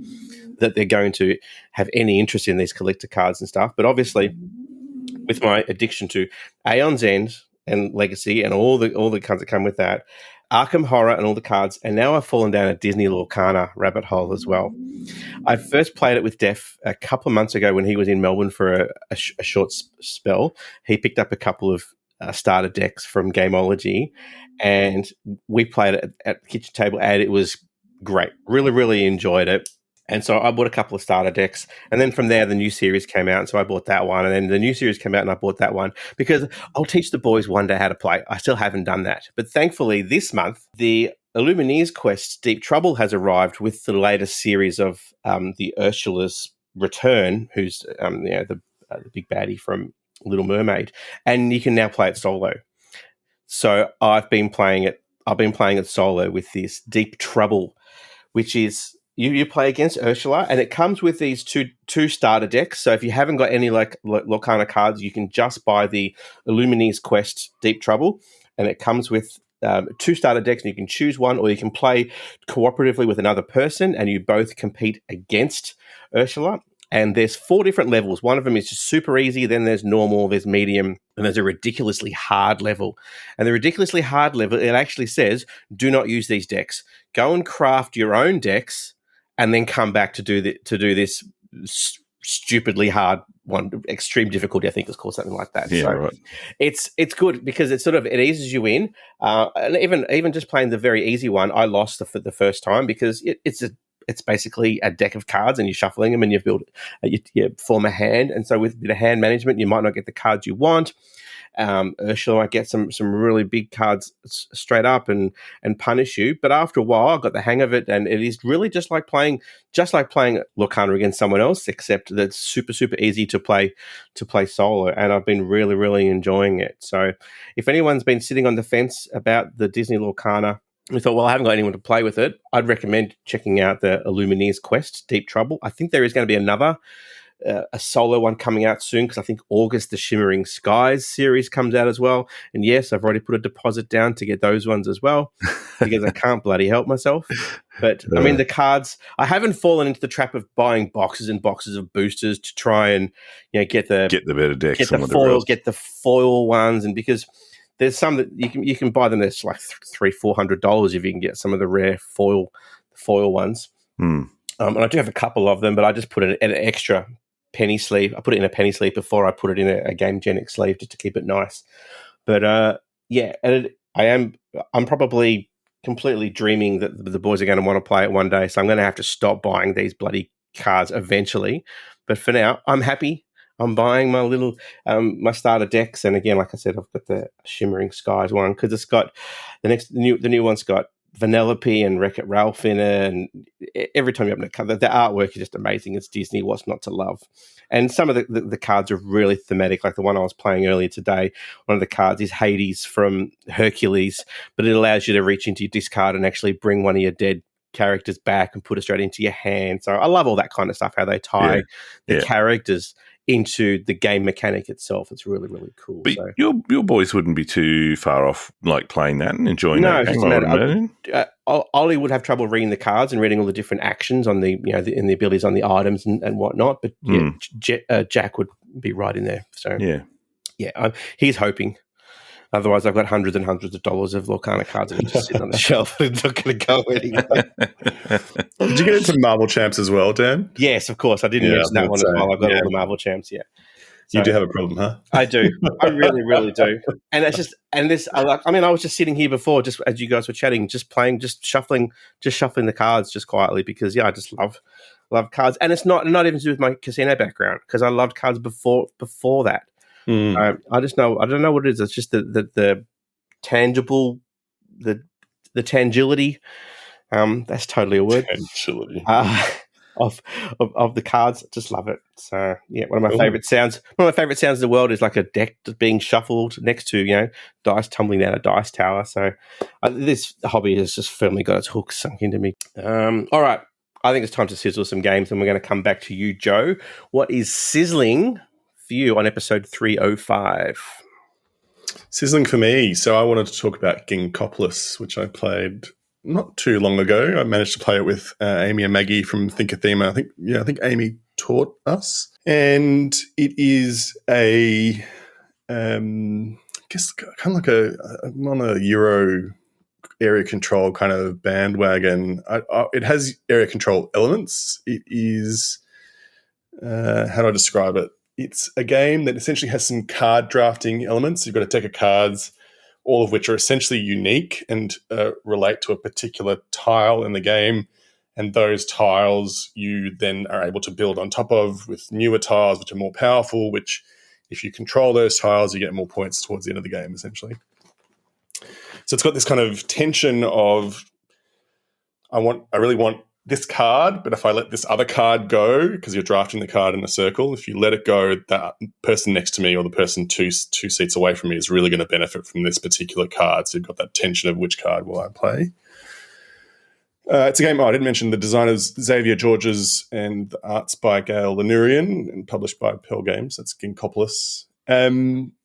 that they're going to have any interest in these collector cards and stuff. But obviously, with my addiction to Aeon's End and Legacy and all the cards that come with that, Arkham Horror and all the cards, and now I've fallen down a Disney Lorcana rabbit hole as well. I first played it with Def a couple of months ago when he was in Melbourne for a short spell. He picked up a couple of starter decks from Gameology, and we played it at the kitchen table, and it was great. Really, really enjoyed it. And so I bought a couple of starter decks. And then from there, the new series came out. And so I bought that one. And then the new series came out and I bought that one because I'll teach the boys one day how to play. I still haven't done that. But thankfully, this month, the Illumineer's Quest Deep Trouble has arrived with the latest series of the Ursula's Return, who's the big baddie from Little Mermaid. And you can now play it solo. So I've been playing it solo with this Deep Trouble, which is... You play against Ursula, and it comes with these two starter decks. So if you haven't got any Lorcana cards, you can just buy the Illumineer's Quest Deep Trouble, and it comes with 2 starter decks, and you can choose one, or you can play cooperatively with another person, and you both compete against Ursula. And there's 4 different levels. One of them is just super easy. Then there's normal, there's medium, and there's a ridiculously hard level. And the ridiculously hard level, it actually says, do not use these decks. Go and craft your own decks, and then come back to do this stupidly hard one, extreme difficulty, I think it's called, something like that. Yeah, so right. It's good because it eases you in. And even just playing the very easy one, I lost for the first time because it's basically a deck of cards and you're shuffling them and you form a hand. And so with a bit of hand management, you might not get the cards you want. Ursula might get some really big cards straight up and punish you. But after a while, I got the hang of it, and it is really just like playing Lorcana against someone else, except that it's super, super easy to play solo. And I've been really, really enjoying it. So if anyone's been sitting on the fence about the Disney Lorcana, we thought, well, I haven't got anyone to play with it, I'd recommend checking out the Illumineer's Quest Deep Trouble. I think there is going to be another a solo one coming out soon because I think August the Shimmering Skies series comes out as well. And yes, I've already put a deposit down to get those ones as well because I can't bloody help myself. But I mean, the cards, I haven't fallen into the trap of buying boxes and boxes of boosters to try and get the better decks, get the foil ones, and because there's some that you can buy them. There's like $300-400 if you can get some of the rare foil ones. And I do have a couple of them, but I just put it in an extra penny sleeve. I put it in a penny sleeve before I put it in a Game Genic sleeve just to keep it nice. But I'm probably completely dreaming that the boys are going to want to play it one day, so I'm going to have to stop buying these bloody cards eventually. But for now, I'm happy. I'm buying my little my starter decks, and again, like I said, I've got the Shimmering Skies one because it's got the new one's got Vanellope and Wreck-It Ralph in it, and every time you open it, the artwork is just amazing. It's Disney. What's not to love? And some of the cards are really thematic, like the one I was playing earlier today. One of the cards is Hades from Hercules, but it allows you to reach into your discard and actually bring one of your dead characters back and put it straight into your hand. So I love all that kind of stuff, how they tie the characters into the game mechanic itself. It's really, really cool. But so, your boys wouldn't be too far off, like playing that and enjoying that. No, it's just a matter. Ollie would have trouble reading the cards and reading all the different actions on the and the abilities on the items and whatnot. But Jack would be right in there. So he's hoping. Otherwise, I've got hundreds and hundreds of dollars of Lorcana cards that are just sitting on the shelf. It's not going to go anywhere. Did you get into Marvel Champs as well, Dan? Yes, of course. I didn't mention that one as well. I've got all the Marvel Champs, So, you do have a problem, huh? I do. I really, really do. And it's just, I was just sitting here before, just as you guys were chatting, just playing, just shuffling the cards just quietly because, I just love cards. And it's not even to do with my casino background because I loved cards before that. I don't know what it is. It's just the tangible, the tangility. That's totally a word. Tangility. Of the cards. Just love it. So one of my favorite sounds. One of my favorite sounds in the world is like a deck being shuffled next to dice tumbling down a dice tower. So this hobby has just firmly got its hooks sunk into me. All right, I think it's time to sizzle some games, and we're going to come back to you, Joe. What is sizzling for you on episode 305? Sizzling for me. So I wanted to talk about Ginkgopolis, which I played not too long ago. I managed to play it with Amy and Maggie from Thinkathema. I think Amy taught us. And it is a, I guess, kind of like I'm on a Euro area control kind of bandwagon. It has area control elements. It is, how do I describe it? It's a game that essentially has some card drafting elements. You've got a deck of cards, all of which are essentially unique and relate to a particular tile in the game. And those tiles you then are able to build on top of with newer tiles, which are more powerful, which if you control those tiles, you get more points towards the end of the game, essentially. So it's got this kind of tension of, I really want this card, but if I let this other card go, because you're drafting the card in a circle, if you let it go, that person next to me or the person two seats away from me is really going to benefit from this particular card. So you've got that tension of which card will I play. It's a game, I didn't mention the designers, Xavier Georges, and the arts by Gail Lanurian and published by Pearl Games. That's Ginkgopolis.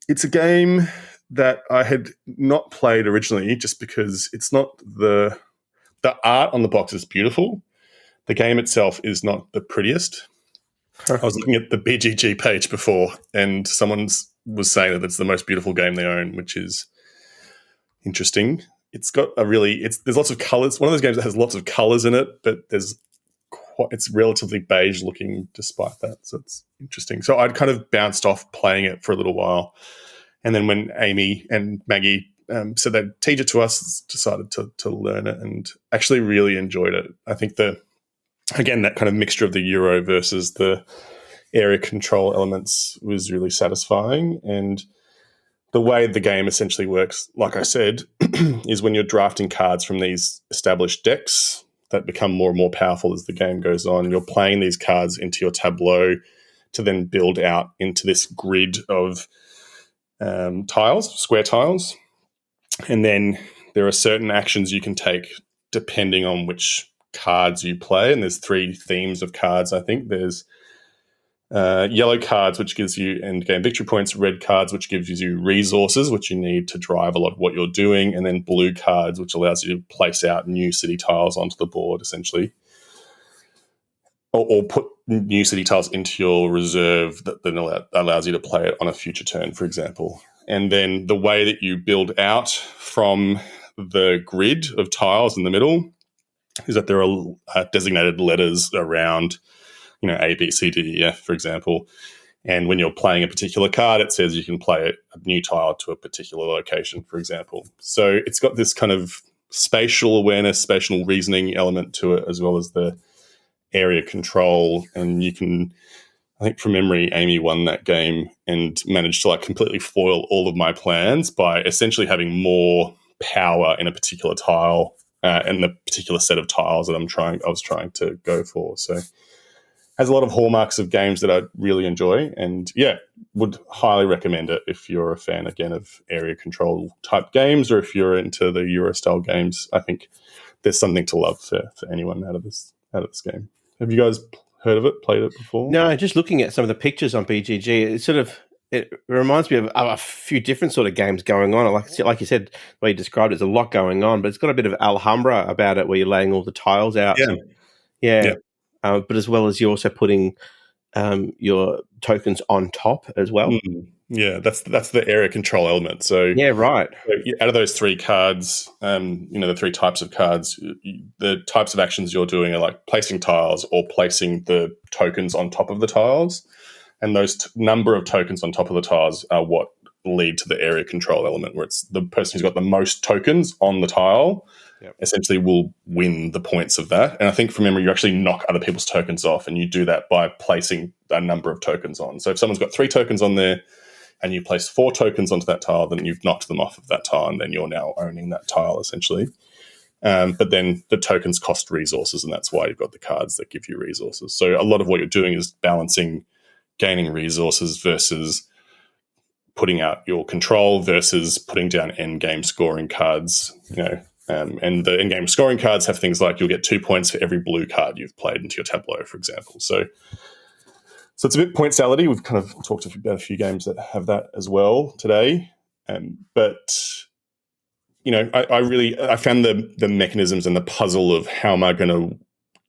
It's a game that I had not played originally just because it's not the art on the box is beautiful. The game itself is not the prettiest. I was looking at the BGG page before, and someone was saying that it's the most beautiful game they own, which is interesting. It's got there's lots of colors. One of those games that has lots of colors in it, but it's relatively beige looking despite that. So it's interesting. So I'd kind of bounced off playing it for a little while. And then when Amy and Maggie said they'd teach it to us, decided to learn it and actually really enjoyed it. I think again, that kind of mixture of the Euro versus the area control elements was really satisfying. And the way the game essentially works, like I said, is when you're drafting cards from these established decks that become more and more powerful as the game goes on, you're playing these cards into your tableau to then build out into this grid of tiles, square tiles. And then there are certain actions you can take depending on which cards you play. And there's 3 themes of cards, I think. There's yellow cards, which gives you end game victory points, red cards, which gives you resources, which you need to drive a lot of what you're doing, and then blue cards, which allows you to place out new city tiles onto the board, essentially. Or put new city tiles into your reserve that then allows you to play it on a future turn, for example. And then the way that you build out from the grid of tiles in the middle is that there are designated letters around, A, B, C, D, E, F, for example. And when you're playing a particular card, it says you can play a new tile to a particular location, for example. So it's got this kind of spatial awareness, spatial reasoning element to it, as well as the area control. And you can, I think from memory, Amy won that game and managed to completely foil all of my plans by essentially having more power in a particular tile and the particular set of tiles that I was trying to go for. So has a lot of hallmarks of games that I really enjoy, and would highly recommend it if you're a fan again of area control type games, or if you're into the Euro style games. I think there's something to love for anyone out of this game. Have you guys heard of it, played it before? No, just looking at some of the pictures on BGG, it reminds me of a few different sort of games going on. Like you said, the way you described it, there's a lot going on, but it's got a bit of Alhambra about it, where you're laying all the tiles out. Yeah. But as well as you're also putting your tokens on top as well. Yeah, that's the area control element. So yeah, right. Out of those three cards, the three types of cards, the types of actions you're doing are like placing tiles or placing the tokens on top of the tiles. And those number of tokens on top of the tiles are what lead to the area control element, where it's the person who's got the most tokens on the tile essentially will win the points of that. And I think from memory, you actually knock other people's tokens off, and you do that by placing a number of tokens on. So if someone's got 3 tokens on there and you place 4 tokens onto that tile, then you've knocked them off of that tile, and then you're now owning that tile essentially. But then the tokens cost resources, and that's why you've got the cards that give you resources. So a lot of what you're doing is balancing gaining resources versus putting out your control versus putting down end game scoring cards, and the end game scoring cards have things like you'll get 2 points for every blue card you've played into your tableau, for example. So it's a bit point salady. We've kind of talked about a few games that have that as well today. But I found the mechanisms and the puzzle of how am I going to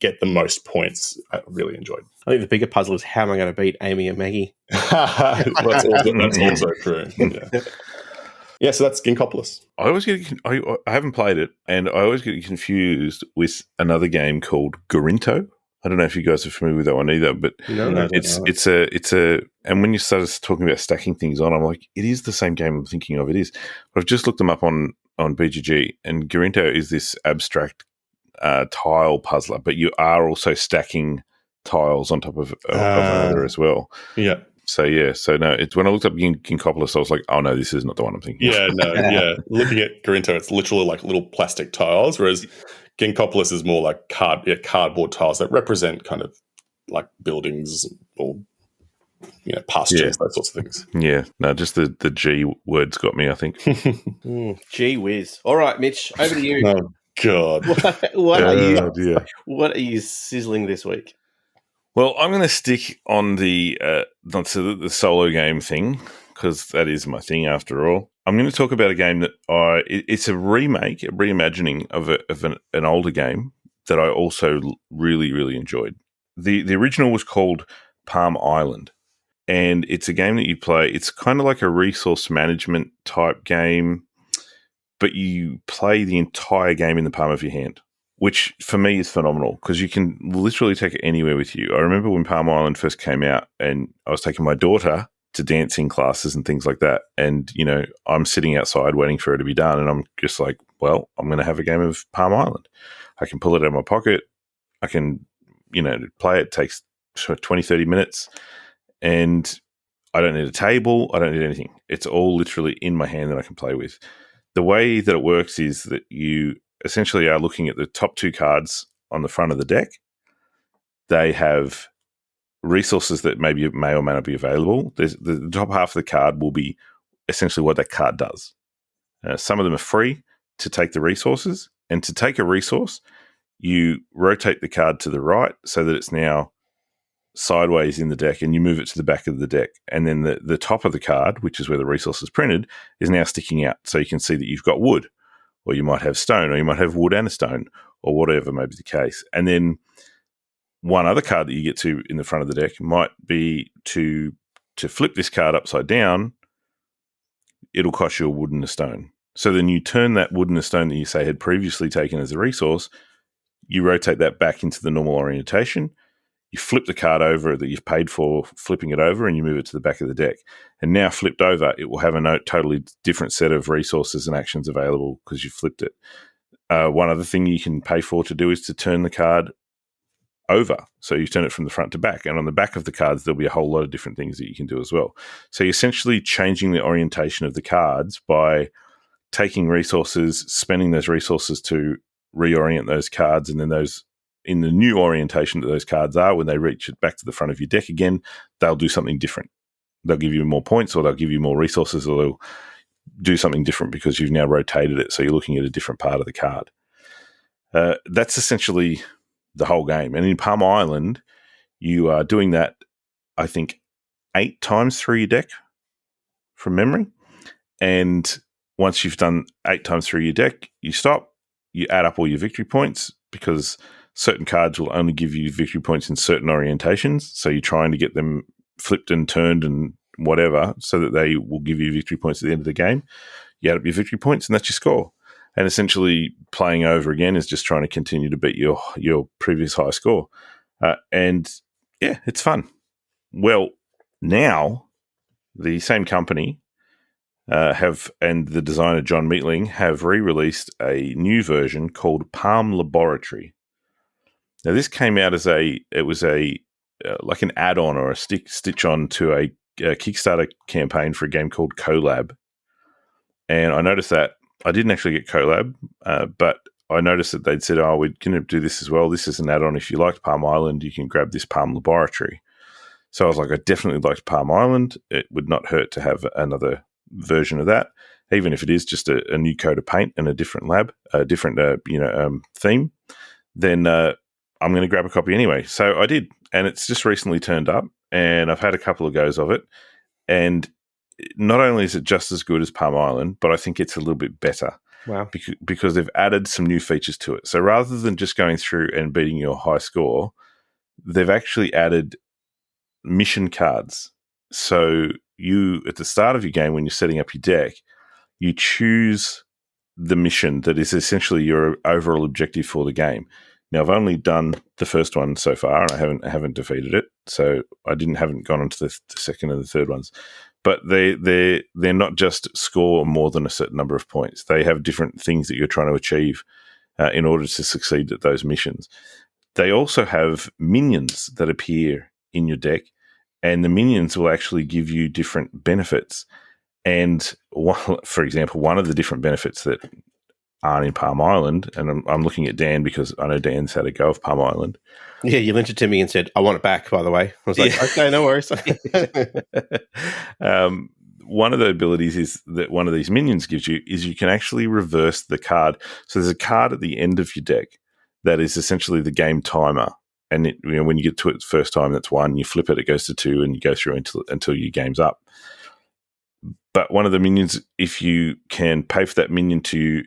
get the most points, I really enjoyed. I think the bigger puzzle is how am I going to beat Amy and Maggie? That's also true. Yeah, so that's Ginkgopolis. I haven't played it, and I always get confused with another game called Gorinto. I don't know if you guys are familiar with that one either, but it's a and when you started talking about stacking things on, I'm like, it is the same game I'm thinking of. It is, but I've just looked them up on BGG, and Gorinto is this abstract tile puzzler, but you are also stacking tiles on top of another as well. Yeah. So no, it's when I looked up Ginkgopolis, I was like, oh no, this is not the one I'm thinking. Yeah, no, yeah. Looking at Gorinto, it's literally like little plastic tiles, whereas Ginkgopolis is more like cardboard tiles that represent kind of like buildings or pastures, those sorts of things. Yeah, no, just the G words got me, I think. Gee whiz! All right, Mitch, over to you. Oh God, what are you sizzling this week? Well, I'm going to stick on the solo game thing, because that is my thing after all. I'm going to talk about a game that it's a remake, a reimagining of an older game that I also really, really enjoyed. The original was called Palm Island, and it's a game that you play. It's kind of like a resource management type game, but you play the entire game in the palm of your hand, which for me is phenomenal because you can literally take it anywhere with you. I remember when Palm Island first came out and I was taking my daughter to dancing classes and things like that. And, I'm sitting outside waiting for her to be done. And I'm just like, well, I'm going to have a game of Palm Island. I can pull it out of my pocket. I can, play it. It takes 20, 30 minutes. And I don't need a table. I don't need anything. It's all literally in my hand that I can play with. The way that it works is that you essentially are looking at the top 2 cards on the front of the deck. They have resources that may or may not be available. The top half of the card will be essentially what that card does. Some of them are free to take the resources, and to take a resource, you rotate the card to the right so that it's now sideways in the deck, and you move it to the back of the deck. And then the top of the card, which is where the resource is printed, is now sticking out. So you can see that you've got wood, or you might have stone, or you might have wood and a stone, or whatever may be the case. And then one other card that you get to in the front of the deck might be to flip this card upside down. It'll cost you a wood and a stone. So then you turn that wood and a stone that you say had previously taken as a resource You rotate that back into the normal orientation. You flip the card over that you've paid for flipping it over, and you move it to the back of the deck. And now flipped over, it will have a totally different set of resources and actions available because you flipped it. One other thing you can pay for to do is to turn the card over. So you turn it from the front to back. And on the back of the cards, there'll be a whole lot of different things that you can do as well. So you're essentially changing the orientation of the cards by taking resources, spending those resources to reorient those cards, and then those in the new orientation that those cards are, when they reach it back to the front of your deck again, they'll do something different. They'll give you more points, or they'll give you more resources, or they'll do something different because you've now rotated it. So you're looking at a different part of the card. That's essentially the whole game. And in Palm Island, you are doing that, I think, 8 times through your deck from memory. And once you've done 8 times through your deck, you stop, you add up all your victory points, because certain cards will only give you victory points in certain orientations. So you're trying to get them flipped and turned and whatever so that they will give you victory points at the end of the game. You add up your victory points, and that's your score. And essentially playing over again is just trying to continue to beat your previous high score. And yeah, it's fun. Well, now the same company and the designer John Meatling have re-released a new version called Palm Laboratory. Now, this came out as like an add-on or a stitch-on to a Kickstarter campaign for a game called Collab. And I noticed that I didn't actually get Collab, but I noticed that they'd said, we're going to do this as well. This is an add-on. If you liked Palm Island, you can grab this Palm Laboratory. So I was like, I definitely liked Palm Island. It would not hurt to have another version of that, even if it is just a new coat of paint and a different theme. Then I'm going to grab a copy anyway. So I did, and it's just recently turned up, and I've had a couple of goes of it. And not only is it just as good as Palm Island, but I think it's a little bit better. Wow. Because they've added some new features to it. So rather than just going through and beating your high score, they've actually added mission cards. So you, at the start of your game, when you're setting up your deck, you choose the mission that is essentially your overall objective for the game. Now, I've only done the first one so far, and I haven't defeated it, so I haven't gone on to the second and the third ones. But they're not just score more than a certain number of points. They have different things that you're trying to achieve in order to succeed at those missions. They also have minions that appear in your deck, and the minions will actually give you different benefits. And for example, one of the different benefits that aren't in Palm Island, and I'm looking at Dan because I know Dan's had a go of Palm Island. Yeah, you lent it to me and said, I want it back, by the way. I was like, okay, no worries. One of the abilities is that one of these minions gives you is you can actually reverse the card. So there's a card at the end of your deck that is essentially the game timer. And when you get to it the first time, that's 1. You flip it, it goes to 2, and you go through until your game's up. But one of the minions, if you can pay for that minion to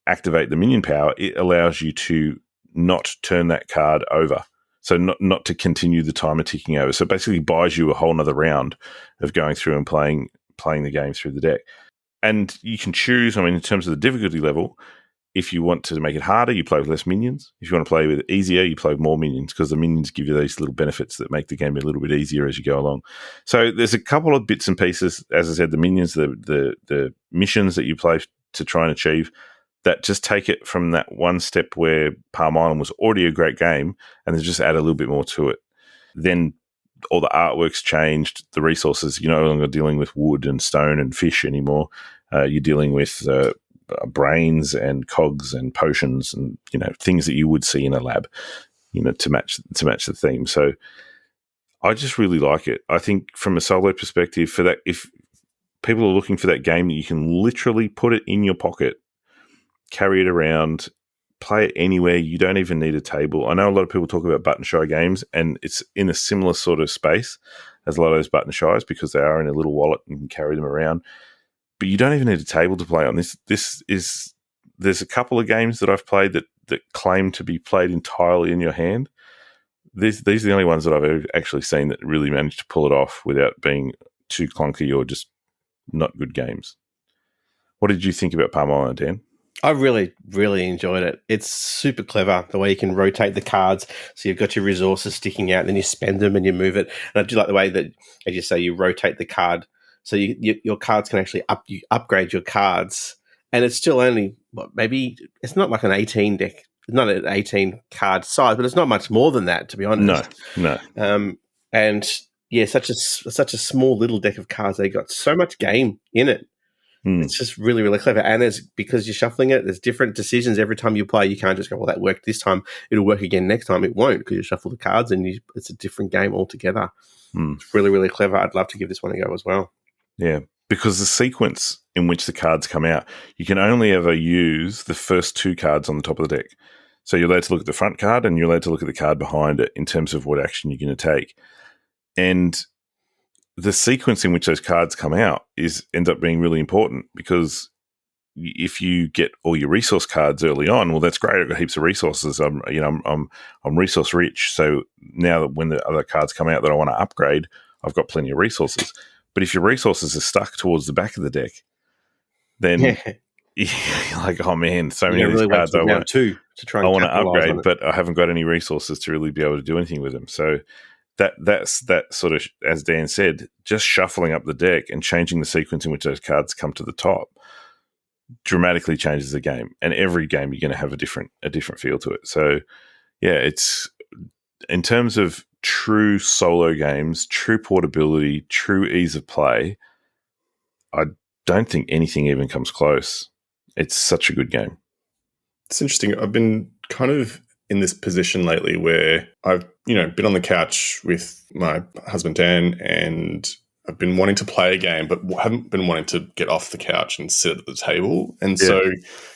activate the minion power, it allows you to not turn that card over. So not to continue the timer ticking over. So it basically buys you a whole nother round of going through and playing the game through the deck. And you can choose, in terms of the difficulty level, if you want to make it harder, you play with less minions. If you want to play with it easier, you play with more minions, because the minions give you these little benefits that make the game a little bit easier as you go along. So there's a couple of bits and pieces, as I said, the minions, the missions that you play to try and achieve, that just take it from that one step where Palm Island was already a great game, and they just add a little bit more to it. Then all the artwork's changed, the resources, you're no longer dealing with wood and stone and fish anymore. You're dealing with brains and cogs and potions and things that you would see in a lab, to match the theme. So I just really like it. I think from a solo perspective, for that, if people are looking for that game that you can literally put it in your pocket, carry it around, play it anywhere. You don't even need a table. I know a lot of people talk about button shy games, and it's in a similar sort of space as a lot of those button shies, because they are in a little wallet and you can carry them around. But you don't even need a table to play on. There's a couple of games that I've played that claim to be played entirely in your hand. These are the only ones that I've actually seen that really managed to pull it off without being too clunky or just not good games. What did you think about Palm Island, Dan? I really, really enjoyed it. It's super clever the way you can rotate the cards. So you've got your resources sticking out, then you spend them and you move it. And I do like the way that, as you say, you rotate the card. So your cards can actually upgrade your cards. And it's still only, maybe it's not like an 18 deck. It's not an 18 card size, but it's not much more than that, to be honest. No. And yeah, such a small little deck of cards. They got so much game in it. It's just really, really clever. And because you're shuffling it, there's different decisions every time you play. You can't just go, well, that worked this time. It'll work again next time. It won't, because you shuffle the cards and it's a different game altogether. It's really, really clever. I'd love to give this one a go as well. Yeah, because the sequence in which the cards come out, you can only ever use the first 2 cards on the top of the deck. So you're allowed to look at the front card and you're allowed to look at the card behind it in terms of what action you're going to take. And the sequence in which those cards come out ends up being really important, because if you get all your resource cards early on, well, that's great. I've got heaps of resources. I'm resource rich. So now that when the other cards come out that I want to upgrade, I've got plenty of resources. But if your resources are stuck towards the back of the deck, then you're like, oh man, so many of these cards I want to upgrade, but I haven't got any resources to really be able to do anything with them. So that's that sort of, as Dan said, just shuffling up the deck and changing the sequence in which those cards come to the top dramatically changes the game. And every game you're going to have a different feel to it. So yeah, it's, in terms of true solo games, true portability, true ease of play, I don't think anything even comes close. It's such a good game. It's interesting. I've been kind of in this position lately where I've, been on the couch with my husband Dan, and I've been wanting to play a game, but haven't been wanting to get off the couch and sit at the table. And so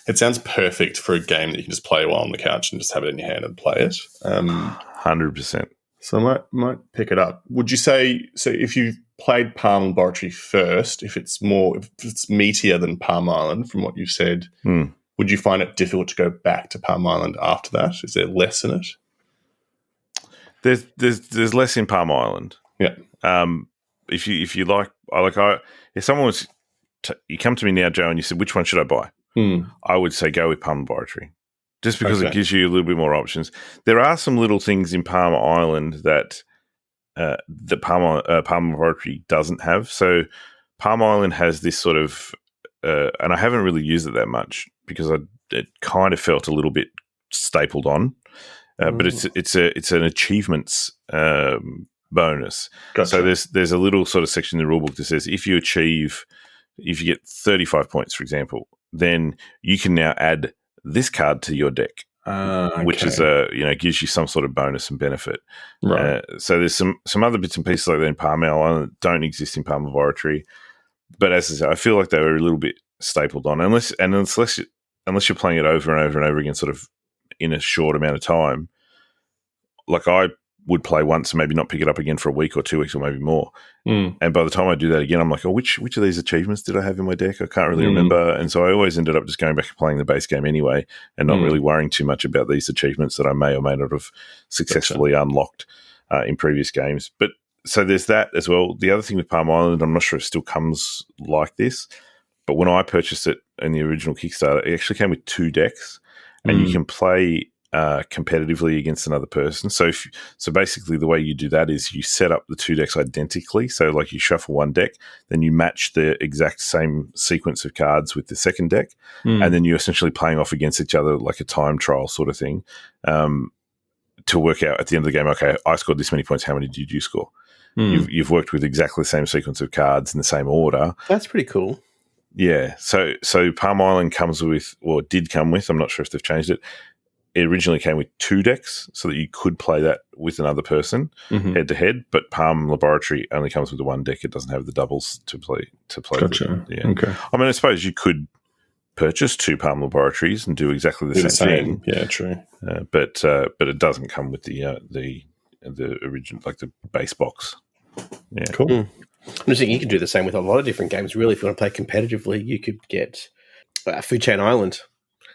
it sounds perfect for a game that you can just play while on the couch and just have it in your hand and play it. 100%. So I might pick it up. Would you say, so if you've played Palm Laboratory first, if it's meatier than Palm Island from what you've said, would you find it difficult to go back to Palm Island after that? Is there less in it? There's less in Palm Island. Yeah. If you like, if someone was, you come to me now, Joe, and you said, which one should I buy? I would say go with Palm Laboratory, just because it gives you a little bit more options. There are some little things in Palm Island that the Palm Laboratory doesn't have. So Palm Island has this sort of, and I haven't really used it that much because it kind of felt a little bit stapled on. But it's an achievements bonus. Gotcha. So there's a little sort of section in the rulebook that says if you get 35 points, for example, then you can now add this card to your deck, which is gives you some sort of bonus and benefit. Right. So there's some other bits and pieces like that in Palm Island that don't exist in Palm Laboratory. But as I said, I feel like they were a little bit stapled on, unless you're playing it over and over and over again, sort of in a short amount of time. Like I would play once and maybe not pick it up again for a week or 2 weeks or maybe more. And by the time I do that again, I'm like, oh, which of these achievements did I have in my deck? I can't really remember. And so I always ended up just going back and playing the base game anyway and not really worrying too much about these achievements that I may or may not have successfully unlocked in previous games. But so there's that as well. The other thing with Palm Island, I'm not sure it still comes like this, but when I purchased it in the original Kickstarter, it actually came with 2 decks, and you can play competitively against another person. So basically the way you do that is you set up the 2 decks identically. So like you shuffle one deck, then you match the exact same sequence of cards with the second deck, and then you're essentially playing off against each other like a time trial sort of thing, to work out at the end of the game, okay, I scored this many points, how many did you score? You've worked with exactly the same sequence of cards in the same order. That's pretty cool. Yeah. So Palm Island did come with, I'm not sure if they've changed it. It originally came with 2 decks so that you could play that with another person head to head, but Palm Laboratory only comes with the 1 deck. It doesn't have the doubles to play. Gotcha. Yeah. Okay. I mean, I suppose you could purchase 2 Palm Laboratories and do exactly the same thing. Yeah, true. But it doesn't come with the original, like the base box. Yeah. Cool. I'm just thinking you can do the same with a lot of different games. Really, if you want to play competitively, you could get Food Chain Island,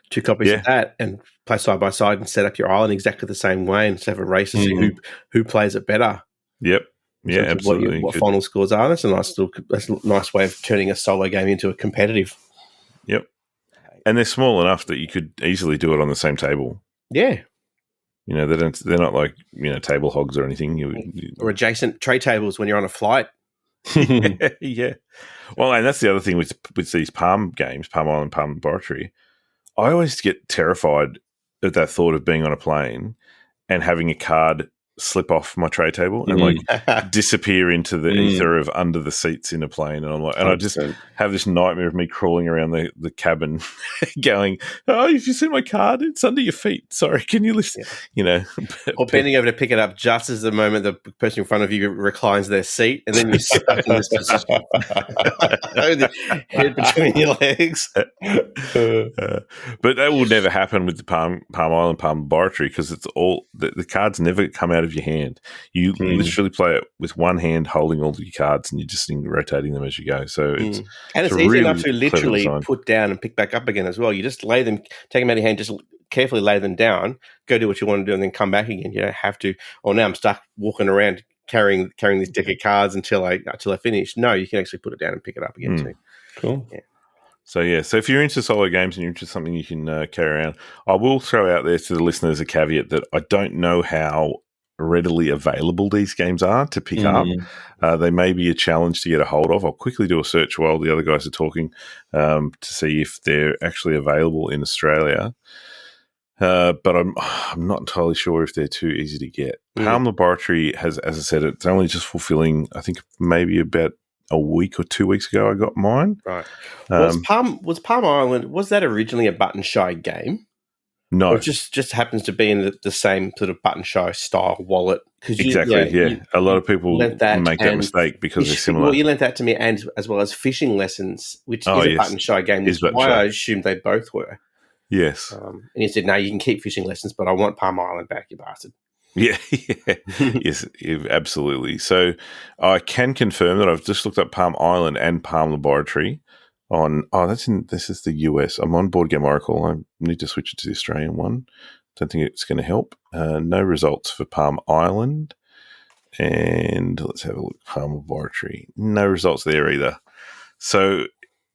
2 copies of that, and play side by side and set up your island exactly the same way, and just have a race to see who plays it better. Yep. Yeah, absolutely. What final scores are. That's a nice way of turning a solo game into a competitive. Yep. And they're small enough that you could easily do it on the same table. Yeah. You know, they're not like, table hogs or anything. Or adjacent tray tables when you're on a flight. Yeah. Well, and that's the other thing with these Palm games, Palm Island, Palm Laboratory. I always get terrified at that thought of being on a plane and having a card slip off my tray table and like disappear into the ether of under the seats in a plane, and I'm like, and I just have this nightmare of me crawling around the cabin, going, "Oh, if you see my card, it's under your feet. Sorry, can you listen?" Or bending over to pick it up just as the moment the person in front of you reclines their seat, and then you're stuck in this position, the head between your legs. But that will never happen with the Palm Island, Palm Laboratory, because it's all the cards never come out of your hand. You literally play it with one hand holding all of your cards, and you're just rotating them as you go. So it's easy really enough to literally put down and pick back up again as well. You just lay them, take them out of your hand, just carefully lay them down, go do what you want to do, and then come back again. You don't have to. Oh, now I'm stuck walking around carrying this deck of cards until I finish. No, you can actually put it down and pick it up again too. Cool. Yeah. So if you're into solo games and you're into something you can carry around, I will throw out there to the listeners a caveat that I don't know how readily available these games are to pick up. They may be a challenge to get a hold of. I'll quickly do a search while the other guys are talking to see if they're actually available in Australia. But I'm not entirely sure if they're too easy to get. Palm Laboratory has, as I said, it's only just fulfilling, I think maybe about a week or 2 weeks ago I got mine. Right. Was Palm Island, was that originally a button shy game? No. Or it just happens to be in the same sort of button shy style wallet? Exactly, a lot of people make that mistake because they're similar. Well, you lent that to me, and as well as Fishing Lessons, which is a button shy game. That's why I assumed they both were. Yes. And he said, no, you can keep Fishing Lessons, but I want Palm Island back, you bastard. Yeah. Yes, absolutely. So I can confirm that I've just looked up Palm Island and Palm Laboratory on, this is the US. I'm on Board Game Oracle. I need to switch it to the Australian one. Don't think it's going to help. No results for Palm Island. And let's have a look. Palm Laboratory. No results there either. So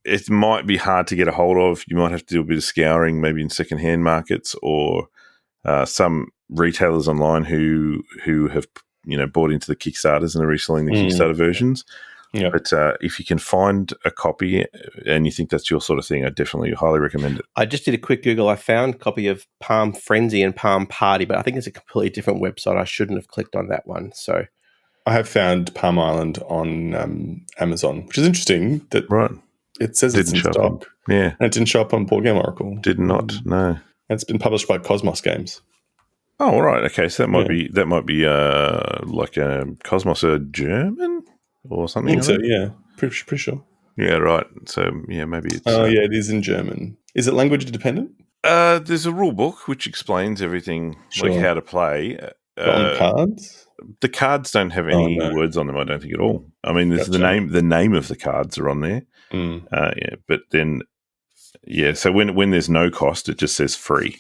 it might be hard to get a hold of. You might have to do a bit of scouring, maybe in secondhand markets or some retailers online who have bought into the Kickstarters and are reselling the Kickstarter versions. Yeah. But if you can find a copy and you think that's your sort of thing, I definitely highly recommend it. I just did a quick Google. I found a copy of Palm Frenzy and Palm Party, but I think it's a completely different website. I shouldn't have clicked on that one. So I have found Palm Island on Amazon, which is interesting. That right. It says it's in stock. Yeah. And it didn't show up on Board Game Oracle. Did not, no. And it's been published by Cosmos Games. Oh, all right. Okay, so that might be like Cosmos a German or something. I think so, yeah. Pretty sure. Yeah, right. So, yeah, maybe it's... it is in German. Is it language independent? There's a rule book which explains everything, like how to play. On cards? The cards don't have any words on them, I don't think, at all. I mean, there's the name of the cards are on there. But then, so when there's no cost, it just says free.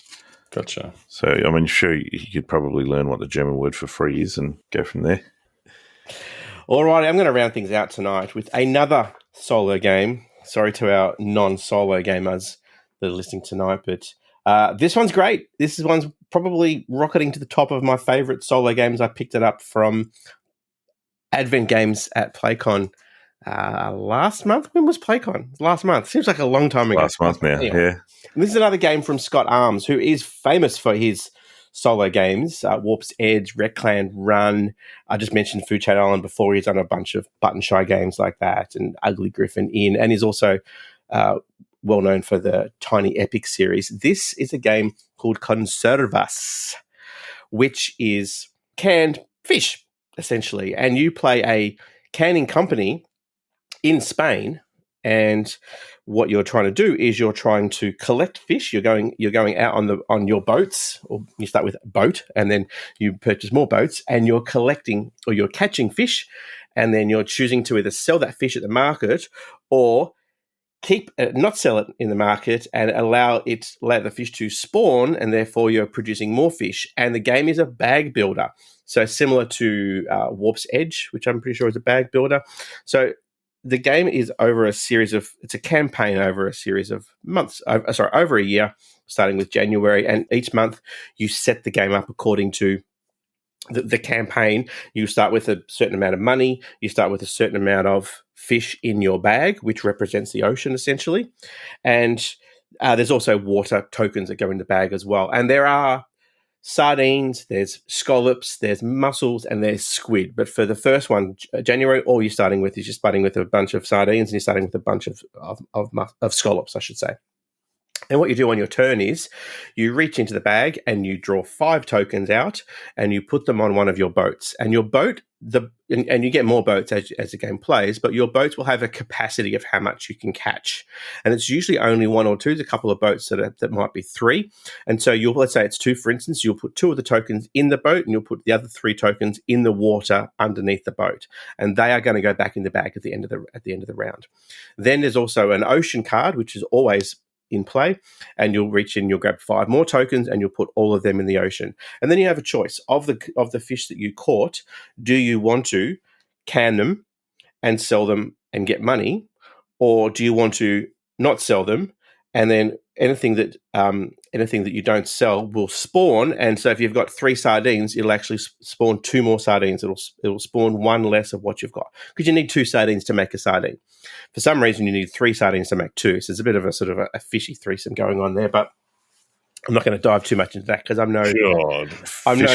Gotcha. So, I mean, sure, you could probably learn what the German word for free is and go from there. All right, I'm going to round things out tonight with another solo game. Sorry to our non-solo gamers that are listening tonight, but this one's great. This one's probably rocketing to the top of my favorite solo games. I picked it up from Advent Games at PlayCon last month. When was PlayCon? Last month. Seems like a long time ago. Last month now, yeah. And this is another game from Scott Arms, who is famous for his solo games, Warp's Edge, Recland Run. I just mentioned Food Chain Island before. He's done a bunch of button shy games like that, and Ugly Griffin Inn, and he's also well known for the Tiny Epic series. This is a game called Conservas, which is canned fish, essentially. And you play a canning company in Spain, and what you're trying to do is you're trying to collect fish. You're going out on your boats, or you start with a boat, and then you purchase more boats, and you're collecting or you're catching fish, and then you're choosing to either sell that fish at the market or not sell it in the market and allow the fish to spawn, and therefore you're producing more fish. And the game is a bag builder, so similar to Warp's Edge, which I'm pretty sure is a bag builder. So the game is over a series of, it's a campaign over a series of months, over a year, starting with January. And each month you set the game up according to the campaign. You start with a certain amount of money. You start with a certain amount of fish in your bag, which represents the ocean essentially. And there's also water tokens that go in the bag as well. And there are sardines, there's scallops, there's mussels, and there's squid. But for the first one, January, all you're starting with is you're starting with a bunch of sardines, and you're starting with a bunch of scallops, I should say. And what you do on your turn is you reach into the bag and you draw 5 tokens out and you put them on one of your boats. And your boat, and you get more boats as the game plays, but your boats will have a capacity of how much you can catch. And it's usually only 1 or 2. There's a couple of boats that might be 3. And so let's say it's 2, for instance, you'll put 2 of the tokens in the boat and you'll put the other 3 tokens in the water underneath the boat. And they are going to go back in the bag at the end of the round. Then there's also an ocean card, which is always in play, and you'll reach in, you'll grab 5 more tokens and you'll put all of them in the ocean. And then you have a choice of the fish that you caught. Do you want to can them and sell them and get money, or do you want to not sell them and then anything that you don't sell will spawn? And so if you've got 3 sardines, it'll actually spawn 2 more sardines. It'll spawn 1 less of what you've got, because you need 2 sardines to make a sardine. For some reason, you need 3 sardines to make 2. So there's a bit of a sort of a fishy threesome going on there, but I'm not going to dive too much into that because I'm no fishy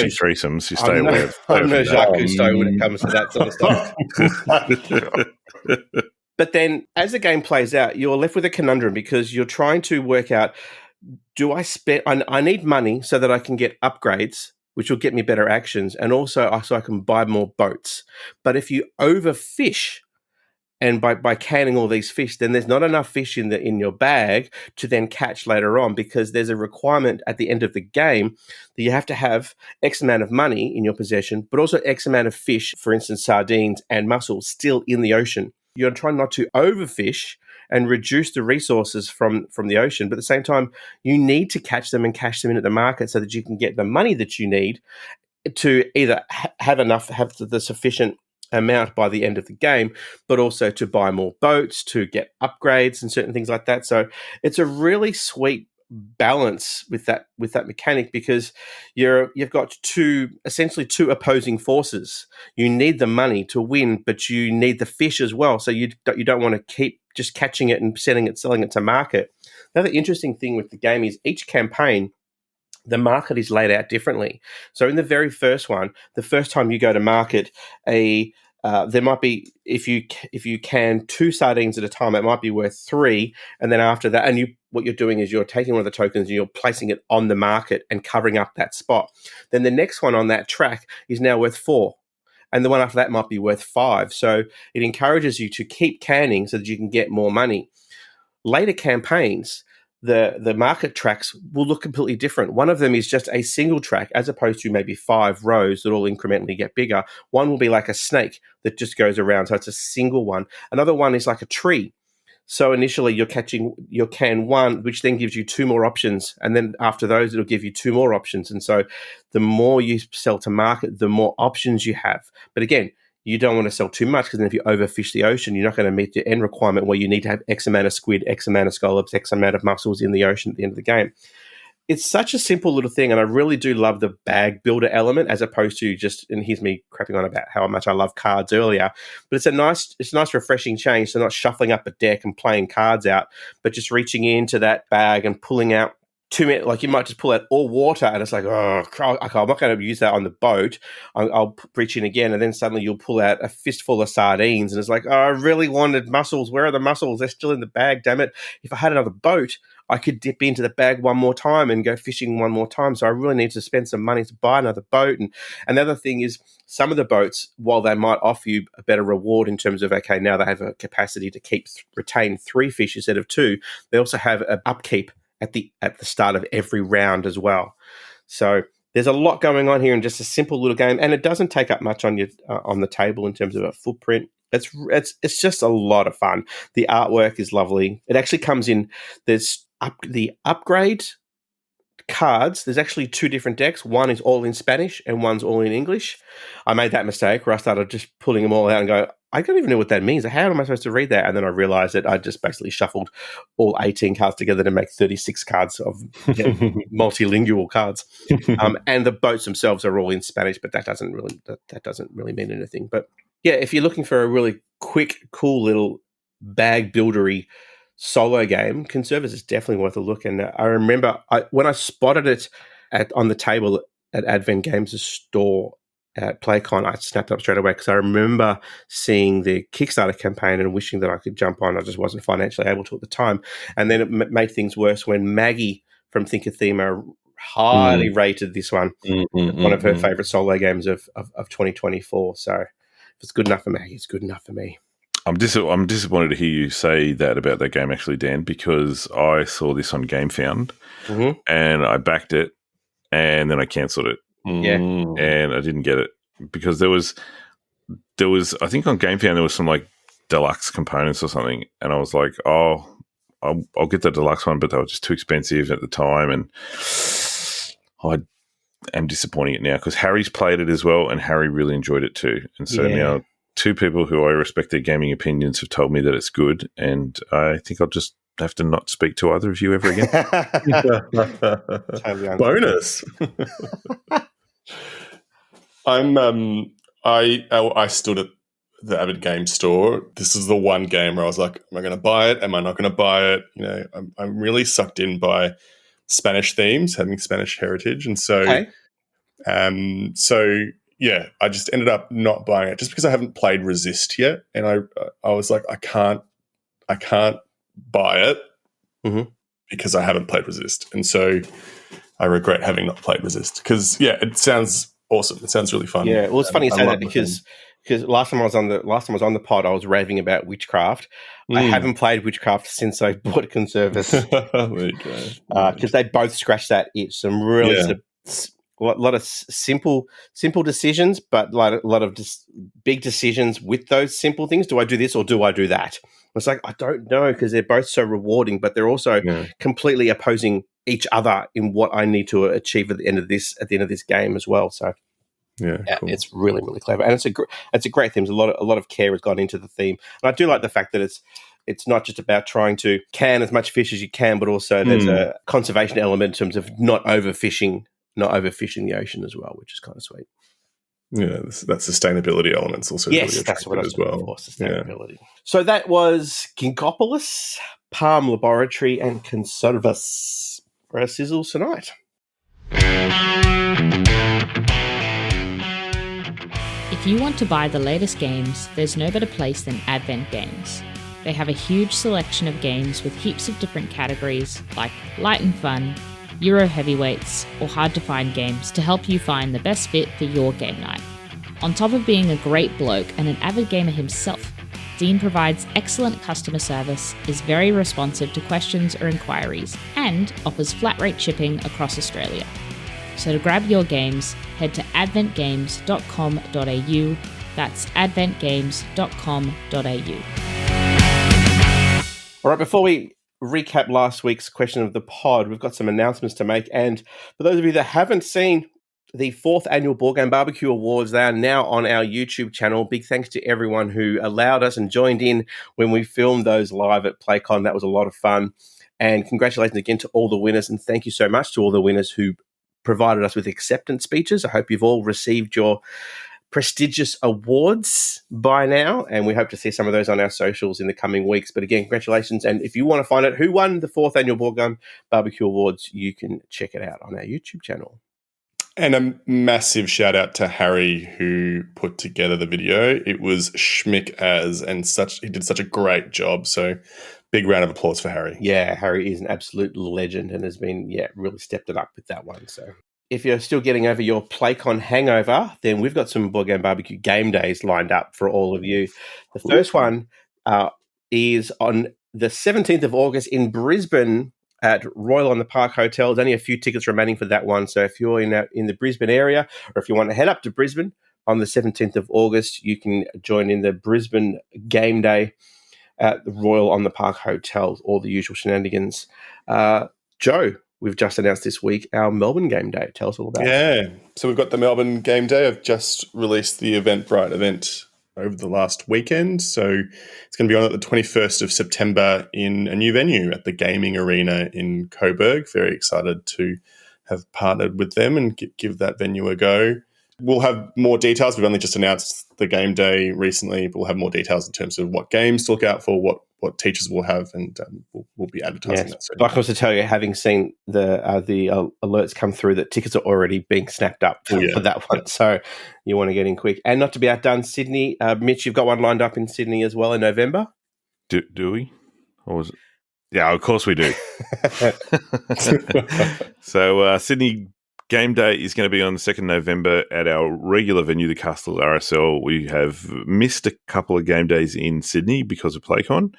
threesomes. You stay away. I'm no Jacques Cousteau when it comes to that sort of stuff. But then as the game plays out, you're left with a conundrum because you're trying to work out, I need money so that I can get upgrades, which will get me better actions, and also so I can buy more boats. But if you overfish, and by canning all these fish, then there's not enough fish in your bag to then catch later on, because there's a requirement at the end of the game that you have to have X amount of money in your possession, but also X amount of fish, for instance, sardines and mussels, still in the ocean. You're trying not to overfish and reduce the resources from the ocean, but at the same time, you need to catch them and cash them in at the market so that you can get the money that you need to either have the sufficient amount by the end of the game, but also to buy more boats, to get upgrades and certain things like that. So it's a really sweet balance with that mechanic, because you've got essentially two opposing forces. You need the money to win, but you need the fish as well. So you don't want to keep just catching it and selling it to market. Another interesting thing with the game is each campaign, the market is laid out differently. So in the very first one, the first time you go to market, there might be, if you can 2 sardines at a time, it might be worth 3, and then after that, and what you're doing is you're taking one of the tokens and you're placing it on the market and covering up that spot. Then the next one on that track is now worth 4, and the one after that might be worth 5. So it encourages you to keep canning so that you can get more money. Later campaigns, the market tracks will look completely different. One of them is just a single track, as opposed to maybe 5 rows that all incrementally get bigger. One will be like a snake that just goes around, so it's a single one. Another one is like a tree. So initially you're catching your can 1, which then gives you 2 more options. And then after those, it'll give you 2 more options. And so the more you sell to market, the more options you have. But again, you don't want to sell too much, because then if you overfish the ocean, you're not going to meet the end requirement where you need to have X amount of squid, X amount of scallops, X amount of mussels in the ocean at the end of the game. It's such a simple little thing, and I really do love the bag builder element, as opposed to just, and here's me crapping on about how much I love cards earlier, but it's a nice refreshing change. So not shuffling up a deck and playing cards out, but just reaching into that bag and pulling out 2 minutes, like you might just pull out all water, and it's like, oh, I'm not going to use that on the boat. I'll reach in again, and then suddenly you'll pull out a fistful of sardines, and it's like, oh, I really wanted mussels. Where are the mussels? They're still in the bag, damn it. If I had another boat, I could dip into the bag one more time and go fishing one more time. So I really need to spend some money to buy another boat. And another thing is, some of the boats, while they might offer you a better reward in terms of, okay, now they have a capacity to retain 3 fish instead of 2, they also have an upkeep at the start of every round as well. So there's a lot going on here in just a simple little game, and it doesn't take up much on the table in terms of a footprint. It's just a lot of fun. The artwork is lovely. It actually comes in, there's the upgrade cards. There's actually 2 different decks. One is all in Spanish and one's all in English. I made that mistake where I started just pulling them all out and go, I don't even know what that means. How am I supposed to read that? And then I realized that I just basically shuffled all 18 cards together to make 36 cards of multilingual cards. And the boats themselves are all in Spanish, but that doesn't really mean anything. But yeah, if you're looking for a really quick, cool little bag buildery solo game, Conservas is definitely worth a look. And I remember when I spotted it on the table at Advent Games' store at PlayCon, I snapped up straight away because I remember seeing the Kickstarter campaign and wishing that I could jump on. I just wasn't financially able to at the time. And then it made things worse when Maggie from Thinkathema highly rated this one, one of her favorite solo games of 2024. So if it's good enough for Maggie, it's good enough for me. I'm disappointed to hear you say that about that game, actually, Dan, because I saw this on GameFound and I backed it and then I cancelled it. Yeah, and I didn't get it because there was I think on GameFound there was some like deluxe components or something, and I was like, oh, I'll get the deluxe one, but they were just too expensive at the time, and I am disappointing it now because Harry's played it as well, and Harry really enjoyed it too, and so now two people who I respect their gaming opinions have told me that it's good, and I think I'll just have to not speak to either of you ever again. Bonus. I stood at the Avid Game store. This is the one game where I was like, am I going to buy it? Am I not going to buy it? You know, I'm really sucked in by Spanish themes, having Spanish heritage, and so, yeah, I just ended up not buying it just because I haven't played Resist yet, and I was like, I can't buy it because I haven't played Resist, and so I regret having not played Resist because it sounds awesome. It sounds really fun. Yeah, well, it's funny you say that because last time I was on the pod, I was raving about Witchcraft. I haven't played Witchcraft since I bought Conservas. There you go. Because they both scratched that itch. Some really a lot of simple decisions, but like a lot of big decisions with those simple things. Do I do this or do I do that? It's like, I don't know, because they're both so rewarding, but they're also completely opposing each other in what I need to achieve at the end of this game as well. So cool. It's really, really clever, and it's a great theme. A lot of care has gone into the theme, and I do like the fact that it's not just about trying to can as much fish as you can, but also there's a conservation element in terms of not overfishing the ocean as well, which is kind of sweet. Yeah, that sustainability element's also really attractive as well. For, sustainability. Yeah. So that was Ginkgopolis, Palm Laboratory, and Conservas for our sizzles tonight. If you want to buy the latest games, there's no better place than Advent Games. They have a huge selection of games with heaps of different categories like light and fun, Euro heavyweights, or hard-to-find games to help you find the best fit for your game night. On top of being a great bloke and an avid gamer himself, Dean provides excellent customer service, is very responsive to questions or inquiries, and offers flat-rate shipping across Australia. So to grab your games, head to adventgames.com.au. That's adventgames.com.au. All right, before we recap last week's question of the pod, we've got some announcements to make. And for those of you that haven't seen the 4th annual Board Game BBQ Awards, they are now on our YouTube channel. Big thanks to everyone who allowed us and joined in when we filmed those live at PlayCon. That was a lot of fun. And congratulations again to all the winners. And thank you so much to all the winners who provided us with acceptance speeches. I hope you've all received your prestigious awards by now, and we hope to see some of those on our socials in the coming weeks. But again, congratulations. And if you want to find out who won the 4th annual Board Game BBQ Awards, you can check it out on our YouTube channel. And a massive shout out to Harry who put together the video. It was schmick as, and he did such a great job. So big round of applause for Harry. Yeah, Harry is an absolute legend and has been, really stepped it up with that one. So if you're still getting over your PlayCon hangover, then we've got some Board Game BBQ game days lined up for all of you. The first one is on the 17th of August in Brisbane at Royal on the Park Hotel. There's only a few tickets remaining for that one. So if you're in the Brisbane area, or if you want to head up to Brisbane on the 17th of August, you can join in the Brisbane game day at the Royal on the Park Hotel, all the usual shenanigans. Joe, we've just announced this week our Melbourne game day. Tell us all about it. Yeah, so we've got the Melbourne game day. I've just released the Eventbrite event over the last weekend. So it's going to be on at the 21st of September in a new venue at the Gaming Arena in Coburg. Very excited to have partnered with them and give that venue a go. We'll have more details. We've only just announced the game day recently, but we'll have more details in terms of what games to look out for, what teachers will have, and we'll be advertising that soon. I can also tell you, having seen the alerts come through, that tickets are already being snapped up for that one. So you want to get in quick. And not to be outdone, Sydney. Mitch, you've got one lined up in Sydney as well in November. Do we? Or was it? Yeah, of course we do. So Sydney Game Day is going to be on the 2nd November at our regular venue, the Castle RSL. We have missed a couple of game days in Sydney because of PlayCon.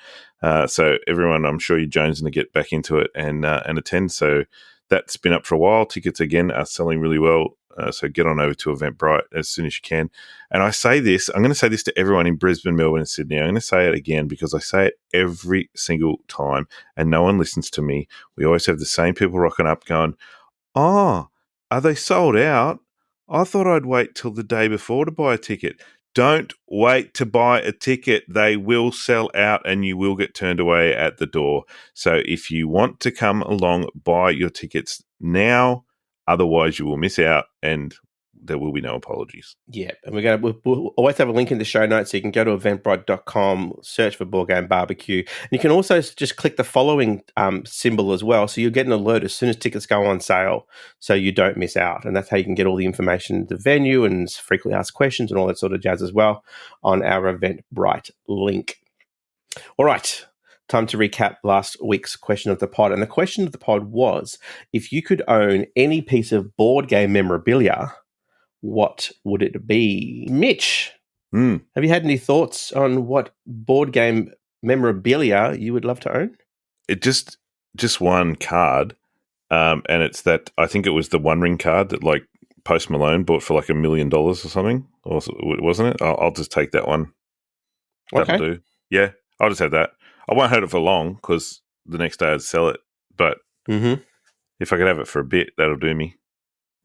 So everyone, I'm sure you're jonesing to get back into it and attend. So that's been up for a while. Tickets, again, are selling really well. So get on over to Eventbrite as soon as you can. And I say this, I'm going to say this to everyone in Brisbane, Melbourne, and Sydney. I'm going to say it again because I say it every single time and no one listens to me. We always have the same people rocking up going, are they sold out? I thought I'd wait till the day before to buy a ticket. Don't wait to buy a ticket. They will sell out and you will get turned away at the door. So if you want to come along, buy your tickets now. Otherwise, you will miss out and there will be no apologies. Yeah, and we'll always have a link in the show notes, so you can go to eventbrite.com, search for Board Game BBQ, and you can also just click the following symbol as well, so you'll get an alert as soon as tickets go on sale, so you don't miss out. And that's how you can get all the information, the venue, and frequently asked questions and all that sort of jazz as well on our Eventbrite link. All right. Time to recap last week's question of the pod. And the question of the pod was, if you could own any piece of board game memorabilia, what would it be? Mitch, have you had any thoughts on what board game memorabilia you would love to own? It just one card, and it's that, I think it was the One Ring card that like Post Malone bought for like $1 million or something, or wasn't it? I'll just take that one. That'll do. Yeah, I'll just have that. I won't have it for long because the next day I'd sell it, but if I could have it for a bit, that'll do me.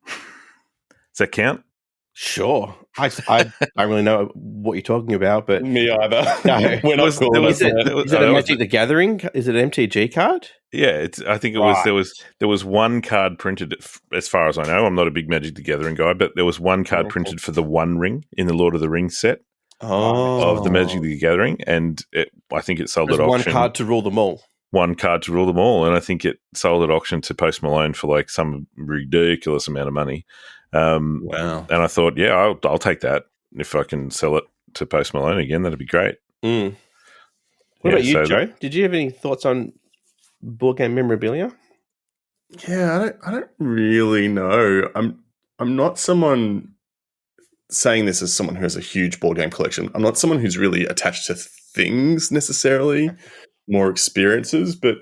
Does that count? Sure. I don't really know what you're talking about, but me either. No. We're not cool. Is it a Magic the Gathering? Is it an MTG card? Yeah, I think it was. There was one card printed, as far as I know. I'm not a big Magic the Gathering guy, but there was one card printed for the One Ring in the Lord of the Rings set of the Magic the Gathering, and I think it sold at auction. One card to rule them all. One card to rule them all, and I think it sold at auction to Post Malone for like some ridiculous amount of money. Wow! And I thought, yeah, I'll take that if I can sell it to Post Malone again. That'd be great. What about you, Joe? Did you have any thoughts on board game memorabilia? Yeah, I don't really know. I'm not someone saying this as someone who has a huge board game collection. I'm not someone who's really attached to things necessarily, more experiences, but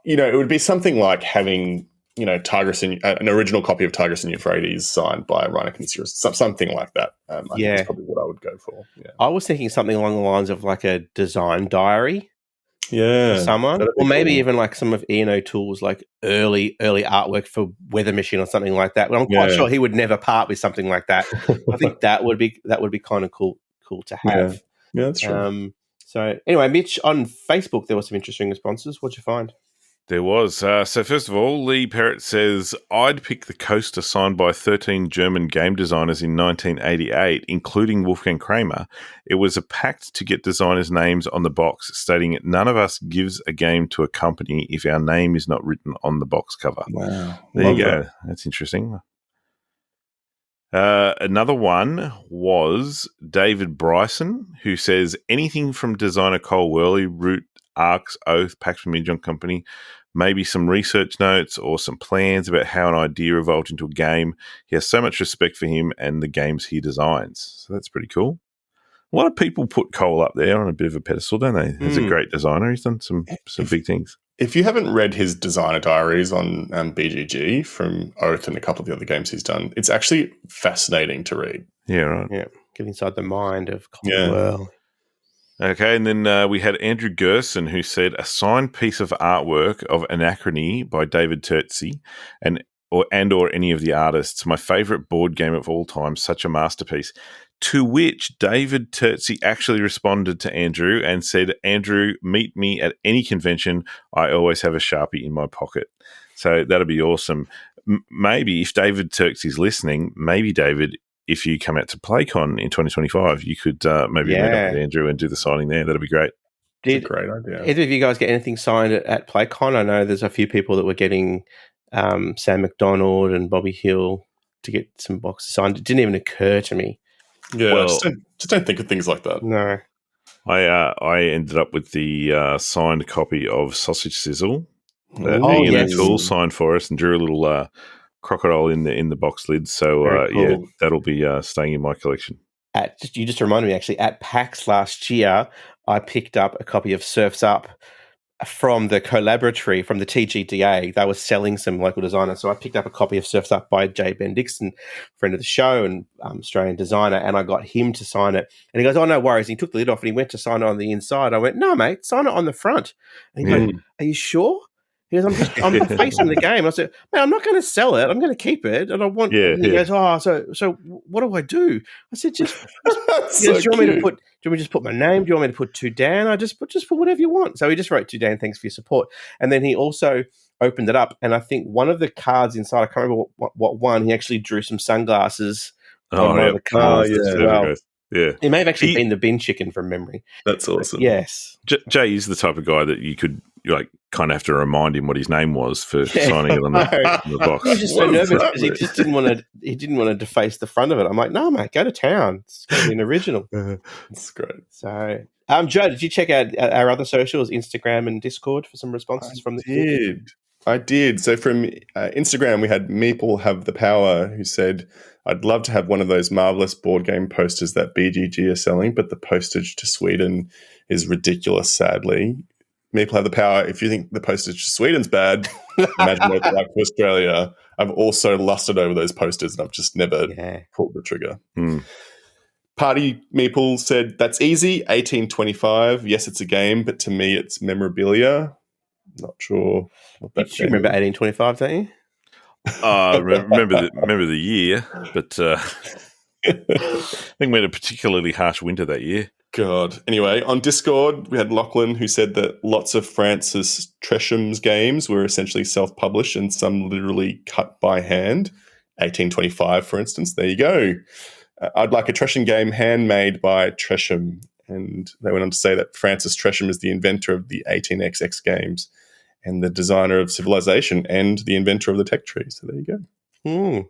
it would be something like having Tigris and an original copy of Tigris and Euphrates signed by Reiner Knizia, something like that. I think that's probably what I would go for. Yeah. I was thinking something along the lines of like a design diary. Yeah, for someone, or maybe even like some of Ian O'Toole's like early artwork for Weather Machine or something like that. But I'm quite sure he would never part with something like that. I think that would be kind of cool to have. Yeah, that's true. So anyway, Mitch, on Facebook there were some interesting responses. What'd you find? There was. So first of all, Lee Perrett says, I'd pick the coaster signed by 13 German game designers in 1988, including Wolfgang Kramer. It was a pact to get designers' names on the box, stating none of us gives a game to a company if our name is not written on the box cover. Wow. There you go. That's interesting. Another one was David Bryson, who says, anything from designer Cole Worley, Root, Arcs, Oath, Pax Familia Company, maybe some research notes or some plans about how an idea evolved into a game. He has so much respect for him and the games he designs. So that's pretty cool. A lot of people put Cole up there on a bit of a pedestal, don't they? He's a great designer. He's done some big things. If you haven't read his designer diaries on BGG from Oath and a couple of the other games he's done, it's actually fascinating to read. Yeah, right. Yeah, get inside the mind of Cole Worley. Okay, and then we had Andrew Gerson, who said a signed piece of artwork of Anachrony by David Terzi, and or any of the artists. My favourite board game of all time, such a masterpiece. To which David Terzi actually responded to Andrew and said, Andrew, meet me at any convention. I always have a Sharpie in my pocket. So that'd be awesome. Maybe if David Terzi's listening, maybe David, if you come out to PlayCon in 2025, you could maybe meet up with Andrew and do the signing there. That'd be great. That's a great idea. Either of you guys get anything signed at PlayCon? I know there's a few people that were getting Sam McDonald and Bobby Hill to get some boxes signed. It didn't even occur to me. Yeah, well, just don't think of things like that. No. I ended up with the signed copy of Sausage Sizzle that Ian O'Toole signed for us and drew a little crocodile in the box lid. So cool. That'll be staying in my collection. You just reminded me, actually, at PAX last year, I picked up a copy of Surf's Up from the Collaboratory, from the TGDA. They were selling some local designers. So I picked up a copy of Surf's Up by J. Ben Dixon, friend of the show and Australian designer, and I got him to sign it. And he goes, oh, no worries. And he took the lid off and he went to sign it on the inside. I went, no, mate, sign it on the front. And he goes, are you sure? He goes, I'm facing the game. I said, man, I'm not going to sell it. I'm going to keep it. And I want. And he goes, oh, so what do I do? I said, do you want me to just put my name? Do you want me to put to Dan? I just put whatever you want. So he just wrote to Dan, thanks for your support. And then he also opened it up, and I think one of the cards inside, I can't remember what one. He actually drew some sunglasses on one of the cards as well. Yeah, it may have actually been the bin chicken from memory. That's awesome. But yes, Jay is the type of guy that you could kind of have to remind him what his name was for signing it on the box. He was just so nervous because he just didn't want to. He didn't want to deface the front of it. I'm like, no, mate, go to town. It's going to be an original. That's great. So, Joe, did you check out our other socials, Instagram and Discord, for some responses from the? I did. So from Instagram, we had Meeple Have the Power, who said, I'd love to have one of those marvelous board game posters that BGG are selling, but the postage to Sweden is ridiculous, sadly. Meeple Have the Power, if you think the postage to Sweden's bad, imagine what it's like for Australia. I've also lusted over those posters and I've just never pulled the trigger. Party Meeple said, that's easy, 1825. Yes, it's a game, but to me it's memorabilia. Not sure what that you remember 1825, don't you? Remember the year, but I think we had a particularly harsh winter that year. God. Anyway, on Discord, we had Lachlan, who said that lots of Francis Tresham's games were essentially self-published and some literally cut by hand. 1825, for instance. There you go. I'd like a Tresham game handmade by Tresham. And they went on to say that Francis Tresham is the inventor of the 18XX games and the designer of Civilization and the inventor of the tech tree. So there you go. There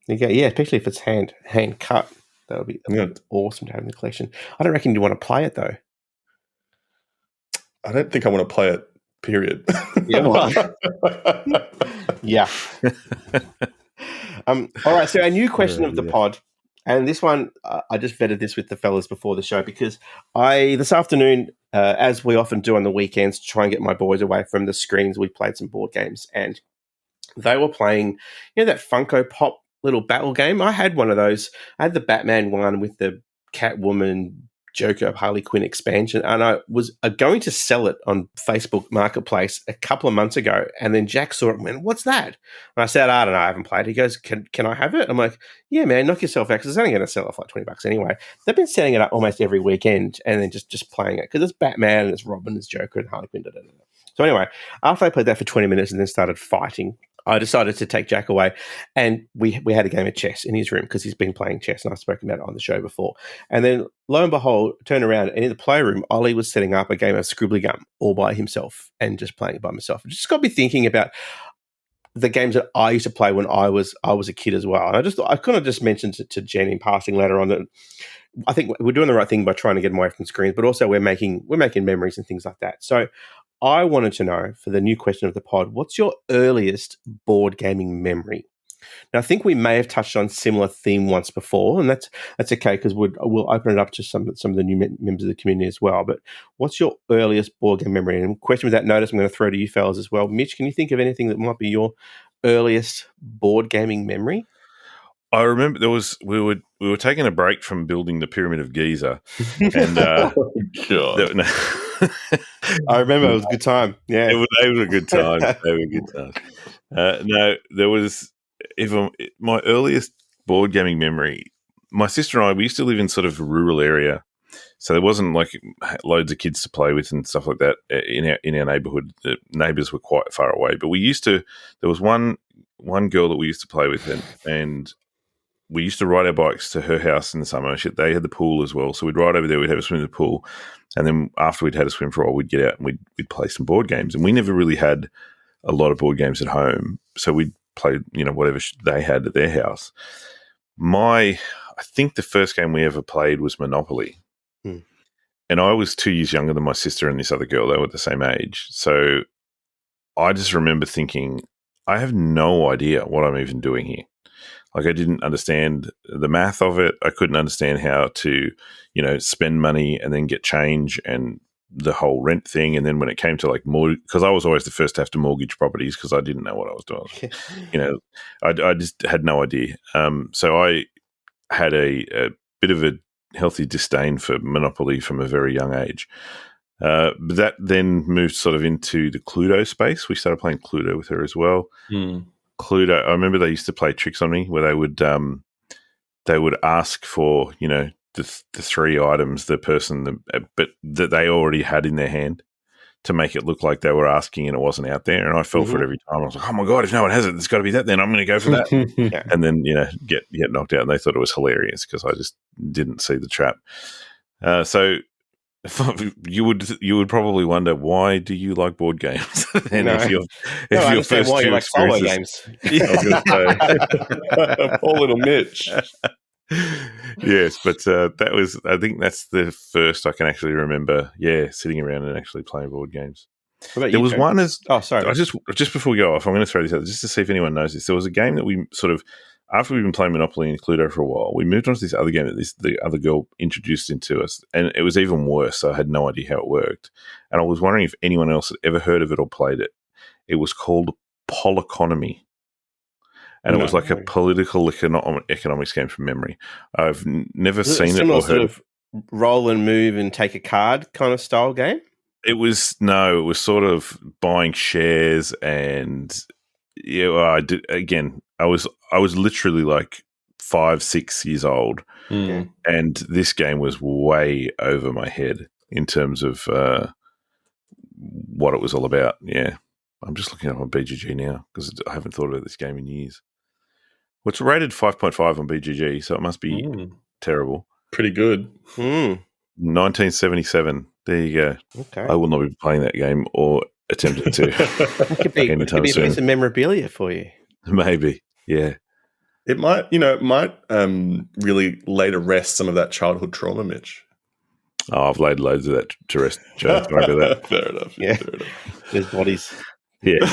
you go. Yeah, especially if it's hand cut. That would be awesome to have in the collection. I don't reckon you want to play it, though. I don't think I want to play it, period. Yeah. All right, so a new question of the pod. And this one, I just vetted this with the fellas before the show because this afternoon, as we often do on the weekends, to try and get my boys away from the screens, we played some board games. And they were playing, that Funko Pop little battle game. I had one of those. I had the Batman one with the Catwoman, Joker, Harley Quinn expansion, and I was going to sell it on Facebook Marketplace a couple of months ago, and then Jack saw it and went, what's that? And I said, I don't know, I haven't played it. He goes, can I have it? I'm like, yeah, man, knock yourself out, because it's only going to sell it for like $20 anyway. They've been setting it up almost every weekend and then just playing it, because it's Batman and it's Robin, it's Joker and Harley Quinn. So anyway, after I played that for 20 minutes and then started fighting, I decided to take Jack away, and we had a game of chess in his room because he's been playing chess, and I've spoken about it on the show before. And then, lo and behold, turn around, and in the playroom, Ollie was setting up a game of Scribbly Gum all by himself and just playing it by himself. It just got me thinking about the games that I used to play when I was a kid as well. And I kind of just mentioned to Jen in passing later on that I think we're doing the right thing by trying to get them away from screens, but also we're making memories and things like that. So I wanted to know, for the new question of the pod, what's your earliest board gaming memory? Now, I think we may have touched on similar theme once before, and that's okay because we'll open it up to some of the new members of the community as well. But what's your earliest board game memory? And question without notice, I'm going to throw to you fellas as well. Mitch, can you think of anything that might be your earliest board gaming memory? I remember we were taking a break from building the Pyramid of Giza, and God. I remember it was a good time. Yeah, it was a good time. They were good times. No, there was even my earliest board gaming memory. My sister and I, we used to live in sort of a rural area, so there wasn't like loads of kids to play with and stuff like that in our neighbourhood. The neighbours were quite far away, but we used to. There was one girl that we used to play with, and we used to ride our bikes to her house in the summer. They had the pool as well, so we'd ride over there. We'd have a swim in the pool, and then after we'd had a swim for a while, we'd get out and we'd play some board games. And we never really had a lot of board games at home, so we'd play whatever they had at their house. I think the first game we ever played was Monopoly. And I was 2 years younger than my sister and this other girl. They were the same age. So I just remember thinking, I have no idea what I'm even doing here. Like, I didn't understand the math of it. I couldn't understand how to, spend money and then get change and the whole rent thing. And then when it came to like because I was always the first to have to mortgage properties because I didn't know what I was doing. I just had no idea. So I had a bit of a healthy disdain for Monopoly from a very young age. But that then moved sort of into the Cluedo space. We started playing Cluedo with her as well. Cluedo, I remember they used to play tricks on me where they would ask for, the three items but that they already had in their hand to make it look like they were asking and it wasn't out there. And I fell for it every time. I was like, oh my God, if no one has it, there's got to be that then. I'm going to go for that. And then, get knocked out. And they thought it was hilarious because I just didn't see the trap. So you would probably wonder, why do you like board games? And I understand why you like solo games. I was going to say, poor little Mitch. Yes, but I think that's the first I can actually remember. Yeah, sitting around and actually playing board games. There was one sorry. Just before we go off, I'm going to throw this out just to see if anyone knows this. There was a game that we sort of, after we've been playing Monopoly and Cluedo for a while, we moved on to this other game that the other girl introduced into us, and it was even worse. So I had no idea how it worked, and I was wondering if anyone else had ever heard of it or played it. It was called Poleconomy. And it was like a political economics game from memory. I've never seen it or heard sort of roll and move and take a card kind of style game? It was sort of buying shares and I did again. I was literally like 5-6 years old, and this game was way over my head in terms of what it was all about. Yeah. I'm just looking up on BGG now because I haven't thought about this game in years. Well, it's rated 5.5 on BGG, so it must be terrible. Pretty good. 1977. There you go. Okay. I will not be playing that game or attempting to. It could be a piece of memorabilia for you. Maybe, yeah. It might, really lay to rest some of that childhood trauma, Mitch. Oh, I've laid loads of that to rest, Joe. That. Fair enough. Yeah. Fair enough. There's bodies. Yeah.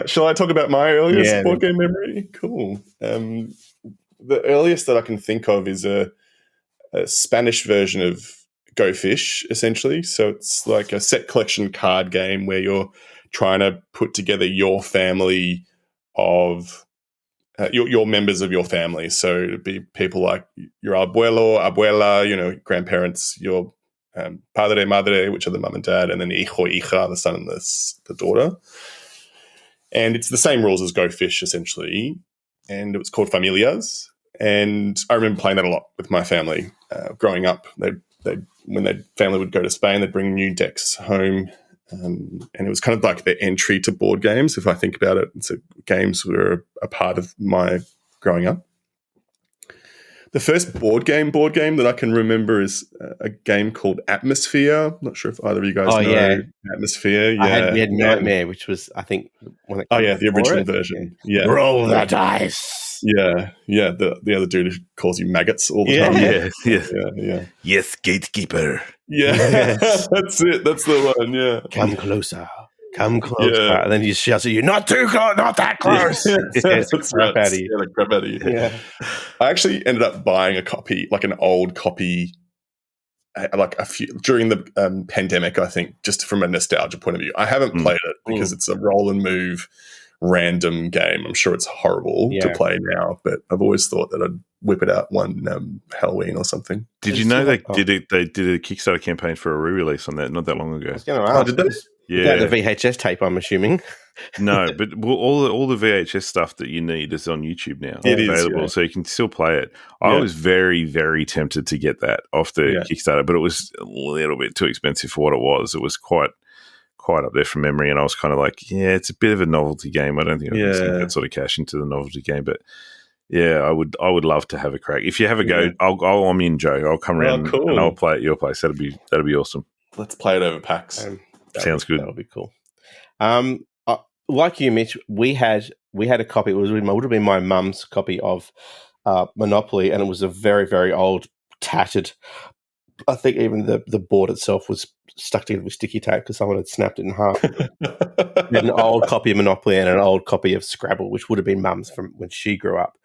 Shall I talk about my earliest board game memory? Cool. The earliest that I can think of is a Spanish version of Go Fish, essentially. So it's like a set collection card game where you're trying to put together your family of your members of your family. So it'd be people like your abuelo, abuela, grandparents, your padre, madre, which are the mum and dad, and then hijo, hija, the son and the daughter. And it's the same rules as Go Fish, essentially. And it was called Familias. And I remember playing that a lot with my family growing up. When their family would go to Spain, they'd bring new decks home. And it was kind of like the entry to board games, if I think about it. So games were a part of my growing up. The first board game that I can remember is a game called Atmosphere. I'm not sure if either of you guys know Atmosphere. Yeah. We had Nightmare, which was, I think, the original version. Yeah. Roll the dice. Yeah. The other dude who calls you maggots all the time. Yeah. Yes, gatekeeper. Yeah, yes. That's it. That's the one. Yeah. Come closer. Yeah. And then he shouts at you, not too close, not that close. That's crap out of you. Yeah, the crap out of you. Yeah. I actually ended up buying a copy, like an old copy, like a few during the pandemic, I think, just from a nostalgia point of view. I haven't played it because it's a roll and move random game. I'm sure it's horrible to play now, but I've always thought that I'd whip it out one Halloween or something. Did you know they did a Kickstarter campaign for a re-release on that not that long ago? Oh, did they? Yeah, without the VHS tape, I'm assuming. No, but all the VHS stuff that you need is on YouTube now. It is available, so you can still play it. I was very, very tempted to get that off the Kickstarter, but it was a little bit too expensive for what it was. It was quite up there from memory, and I was kind of like, yeah, it's a bit of a novelty game. I don't think I can sink that sort of cash into the novelty game, but yeah, I would love to have a crack. If you have a go, I'm in, Joe. I'll come around and I'll play at your place. That'd be awesome. Let's play it over PAX. Sounds good. That would be cool. Like you, Mitch, we had a copy. It would have been my mum's copy of Monopoly, and it was a very, very old, tattered. I think even the board itself was stuck together with sticky tape because someone had snapped it in half. An old copy of Monopoly and an old copy of Scrabble, which would have been mum's from when she grew up.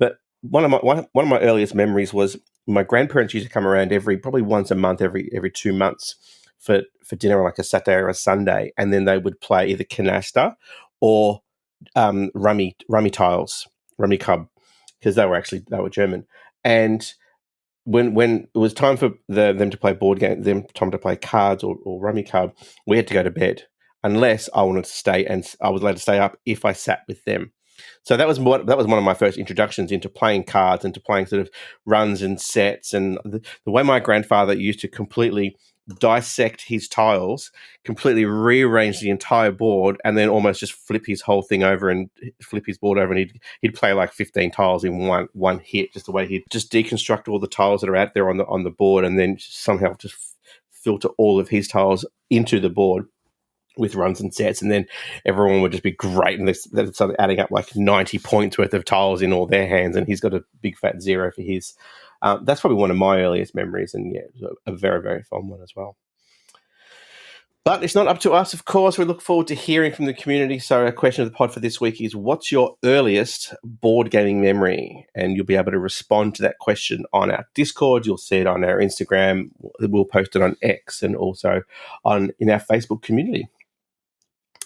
But one of my earliest memories was my grandparents used to come around probably once a month, every 2 months for dinner on like a Saturday or a Sunday, and then they would play either canasta or rummy tiles, rummy cub, because they were German. And when it was time for them to play board game, time to play cards or rummy cub, we had to go to bed unless I wanted to stay, and I was allowed to stay up if I sat with them. So that was one of my first introductions into playing cards and to playing sort of runs and sets, and the way my grandfather used to completely dissect his tiles, completely rearrange the entire board, and then almost just flip his whole thing over and flip his board over, and he'd play like 15 tiles in one hit, just the way he'd just deconstruct all the tiles that are out there on the board, and then somehow just filter all of his tiles into the board with runs and sets, and then everyone would just be great, and they started adding up like 90 points worth of tiles in all their hands, and he's got a big fat zero for his. That's probably one of my earliest memories, and a very, very fun one as well. But it's not up to us, of course. We look forward to hearing from the community. So our question of the pod for this week is, what's your earliest board gaming memory? And you'll be able to respond to that question on our Discord. You'll see it on our Instagram. We'll post it on X and also in our Facebook community.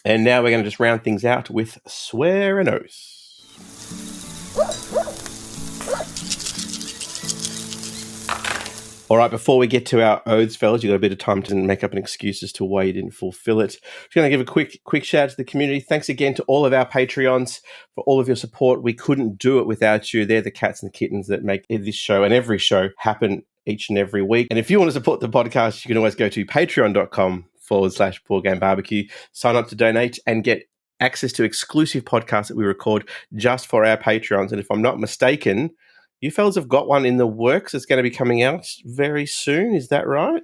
And now we're going to just round things out with Swear and Oath. All right, before we get to our oaths, fellas, you've got a bit of time to make up an excuse as to why you didn't fulfill it. Just going to give a quick shout out to the community. Thanks again to all of our Patreons for all of your support. We couldn't do it without you. They're the cats and the kittens that make this show and every show happen each and every week. And if you want to support the podcast, you can always go to patreon.com/Board Game BBQ, sign up to donate and get access to exclusive podcasts that we record just for our Patreons. And if I'm not mistaken, you fellas have got one in the works. It's going to be coming out very soon. Is that right?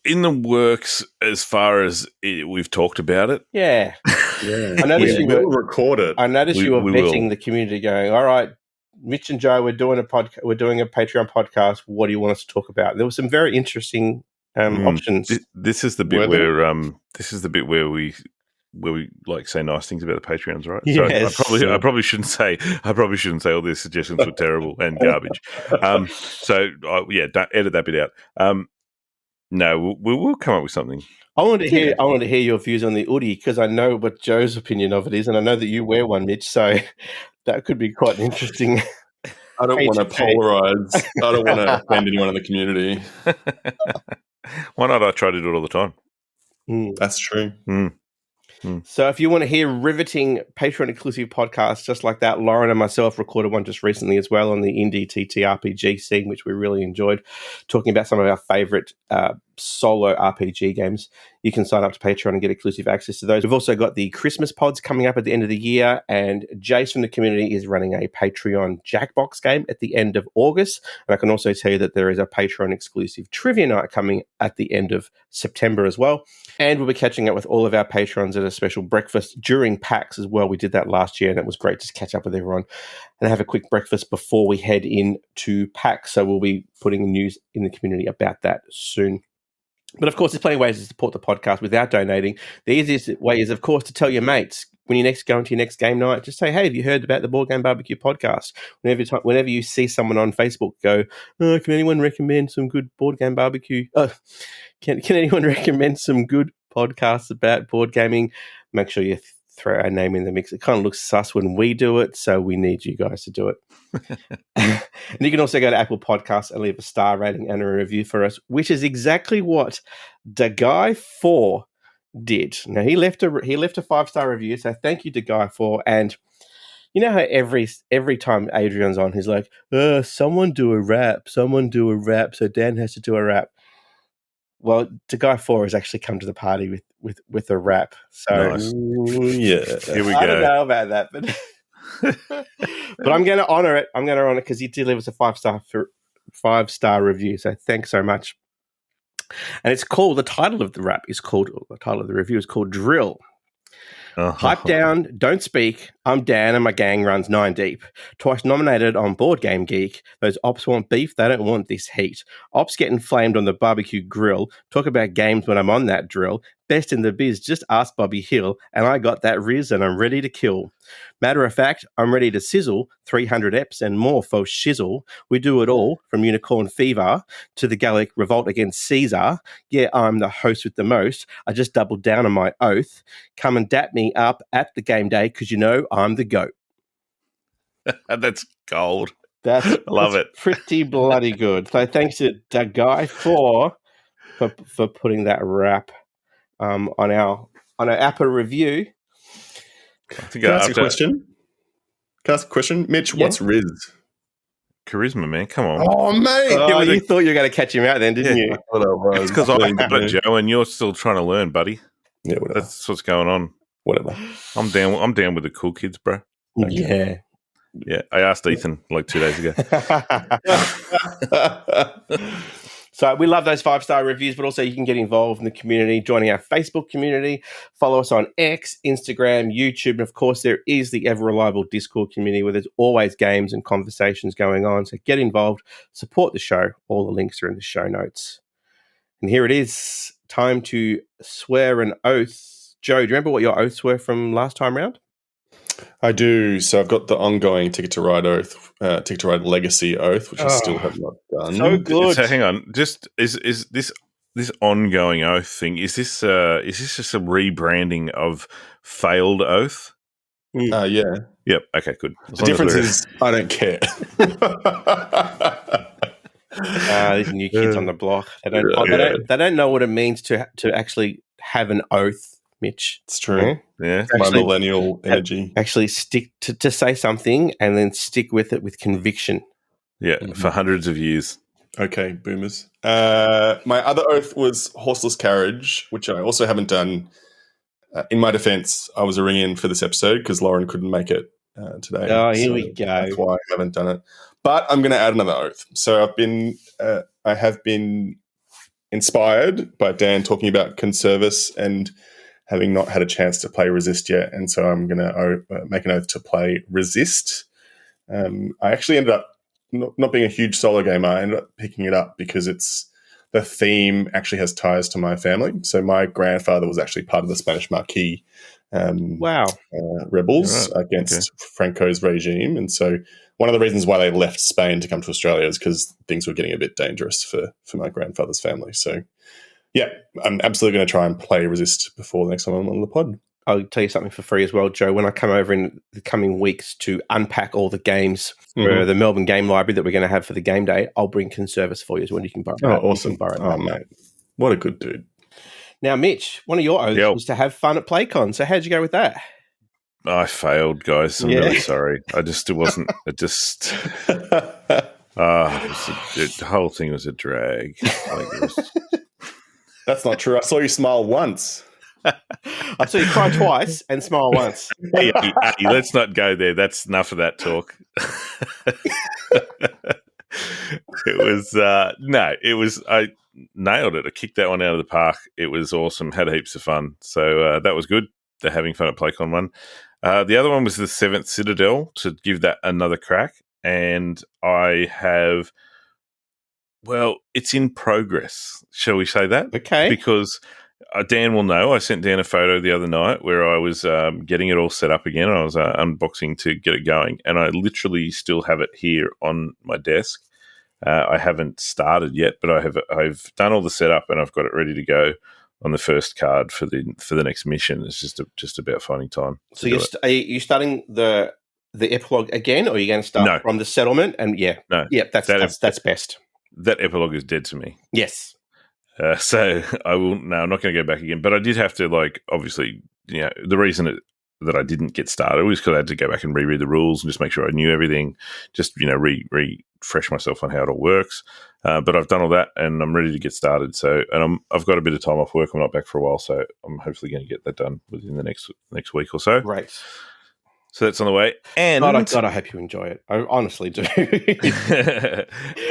In the works as far as we've talked about it. Yeah. I noticed we'll record it. I noticed you were vetting the community going, all right, Mitch and Joe, we're doing a Patreon podcast. What do you want us to talk about? There were some very interesting options. This is the bit where we like say nice things about the Patreons, right? Yes. So I probably shouldn't say all these suggestions were terrible and garbage. Edit that bit out. No, we'll come up with something. I want to hear your views on the Oodie, because I know what Joe's opinion of it is, and I know that you wear one, Mitch. So that could be quite interesting. I don't want to polarize. I don't want to offend anyone in the community. Why not? I try to do it all the time. That's true. So if you want to hear riveting Patreon exclusive podcasts just like that, Lauren and myself recorded one just recently as well on the indie TTRPG scene, which we really enjoyed, talking about some of our favorite solo RPG games. You can sign up to Patreon and get exclusive access to those. We've also got the Christmas pods coming up at the end of the year, and Jace from the community is running a Patreon Jackbox game at the end of August. And I can also tell you that there is a Patreon exclusive trivia night coming at the end of September as well. And we'll be catching up with all of our patrons at a special breakfast during PAX as well. We did that last year, and it was great to catch up with everyone and have a quick breakfast before we head into PAX. So we'll be putting news in the community about that soon. But of course, there's plenty of ways to support the podcast without donating. The easiest way is, of course, to tell your mates when you next go into your next game night. Just say, "Hey, have you heard about the Board Game BBQ podcast?" Whenever you see someone on Facebook, go, "Oh, can anyone recommend some good Board Game barbecue? Can anyone recommend some good podcasts about board gaming?" Make sure you throw our name in the mix. It kind of looks sus when we do it, so we need you guys to do it. And you can also go to Apple Podcasts and leave a star rating and a review for us, which is exactly what the guy 4 did. Now he left a 5-star review, so thank you to Guy for. And you know how every time Adrian's on, he's like, someone do a rap, so Dan has to do a rap. Well, the Guy 4 has actually come to the party with a rap. So Nice. yeah, Here we I go. don't know about that, but but I'm going to honor it. I'm going to honor it because he delivers a 5-star review. So thanks so much. And it's called, the title of the review is called Drill. Pipe down, don't speak. I'm Dan and my gang runs 9 deep. Twice nominated on Board Game Geek. Those ops want beef, they don't want this heat. Ops getting flamed on the barbecue grill. Talk about games when I'm on that drill. Best in the biz, just ask Bobby Hill. And I got that riz and I'm ready to kill. Matter of fact, I'm ready to sizzle 300 eps and more for shizzle. We do it all from Unicorn Fever to the Gallic Revolt against Caesar. Yeah, I'm the host with the most. I just doubled down on my oath. Come and dap me up at the game day because you know I'm the GOAT. That's gold. I love it. Pretty bloody good. So thanks to Guy for putting that rap on our APA review. Can I ask a question? Mitch, what's Riz? Charisma, man. Come on. Oh, mate. You thought you were going to catch him out then, didn't you? I thought I was. It's because I'm good at Joe and you're still trying to learn, buddy. Yeah, whatever. That's what's going on. Whatever. I'm down with the cool kids, bro. Okay. Yeah. I asked Ethan like 2 days ago. So we love those 5-star reviews, but also you can get involved in the community, joining our Facebook community, follow us on X, Instagram, YouTube, and of course there is the ever-reliable Discord community where there's always games and conversations going on. So get involved, support the show. All the links are in the show notes. And here it is, time to swear an oath. Joe, do you remember what your oaths were from last time round? I do. So I've got the ongoing Ticket to Ride oath, Ticket to Ride Legacy oath, which I still have not done. So good. So hang on, just is this ongoing oath thing? Is this just a rebranding of failed oath? Yeah. Yep. Okay. Good. The difference is I don't care. These new kids on the block. They don't know what it means to actually have an oath. Mitch, it's true. Yeah, my millennial energy. Actually, stick to say something and then stick with it with conviction. Yeah, for hundreds of years. Okay, boomers. My other oath was horseless carriage, which I also haven't done. In my defense, I was a ring-in for this episode because Lauren couldn't make it today. Oh, here we go. That's why I haven't done it. But I'm going to add another oath. So I have been inspired by Dan talking about Conservas and having not had a chance to play Resist yet. And so I'm going to make an oath to play Resist. I actually ended up not being a huge solo gamer. I ended up picking it up because the theme actually has ties to my family. So my grandfather was actually part of the Spanish Marquis rebels against Franco's regime. And so one of the reasons why they left Spain to come to Australia is because things were getting a bit dangerous for my grandfather's family. So yeah, I'm absolutely going to try and play Resist before the next time I'm on the pod. I'll tell you something for free as well, Joe. When I come over in the coming weeks to unpack all the games for the Melbourne Game Library that we're going to have for the game day, I'll bring Conservas for you as well. You can borrow. Oh, awesome! Mate, what a good dude. Now, Mitch, one of your oaths was to have fun at PlayCon. So how'd you go with that? I failed, guys. I'm really sorry. It wasn't. It just. The whole thing was a drag. That's not true. I saw you smile once. I saw you cry twice and smile once. Hey, let's not go there. That's enough of that talk. I nailed it. I kicked that one out of the park. It was awesome. Had heaps of fun. So that was good. They're having fun at PlayCon one. The other one was the 7th Citadel, to give that another crack. And I have... Well, it's in progress. Shall we say that? Okay. Because Dan will know. I sent Dan a photo the other night where I was getting it all set up again. I was unboxing to get it going, and I literally still have it here on my desk. I haven't started yet, but I've done all the setup and I've got it ready to go on the first card for the next mission. It's just about finding time. So are you starting the epilogue again, or are you going to start from the settlement? And that's best. That epilogue is dead to me. Yes. So I will. No, I'm not going to go back again. But I did have to, like, obviously, the reason that I didn't get started was because I had to go back and reread the rules and just make sure I knew everything. Just refresh myself on how it all works. But I've done all that and I'm ready to get started. So, and I've got a bit of time off work. I'm not back for a while, so I'm hopefully going to get that done within the next week or so. Great. So that's on the way. And God, I hope you enjoy it. I honestly do.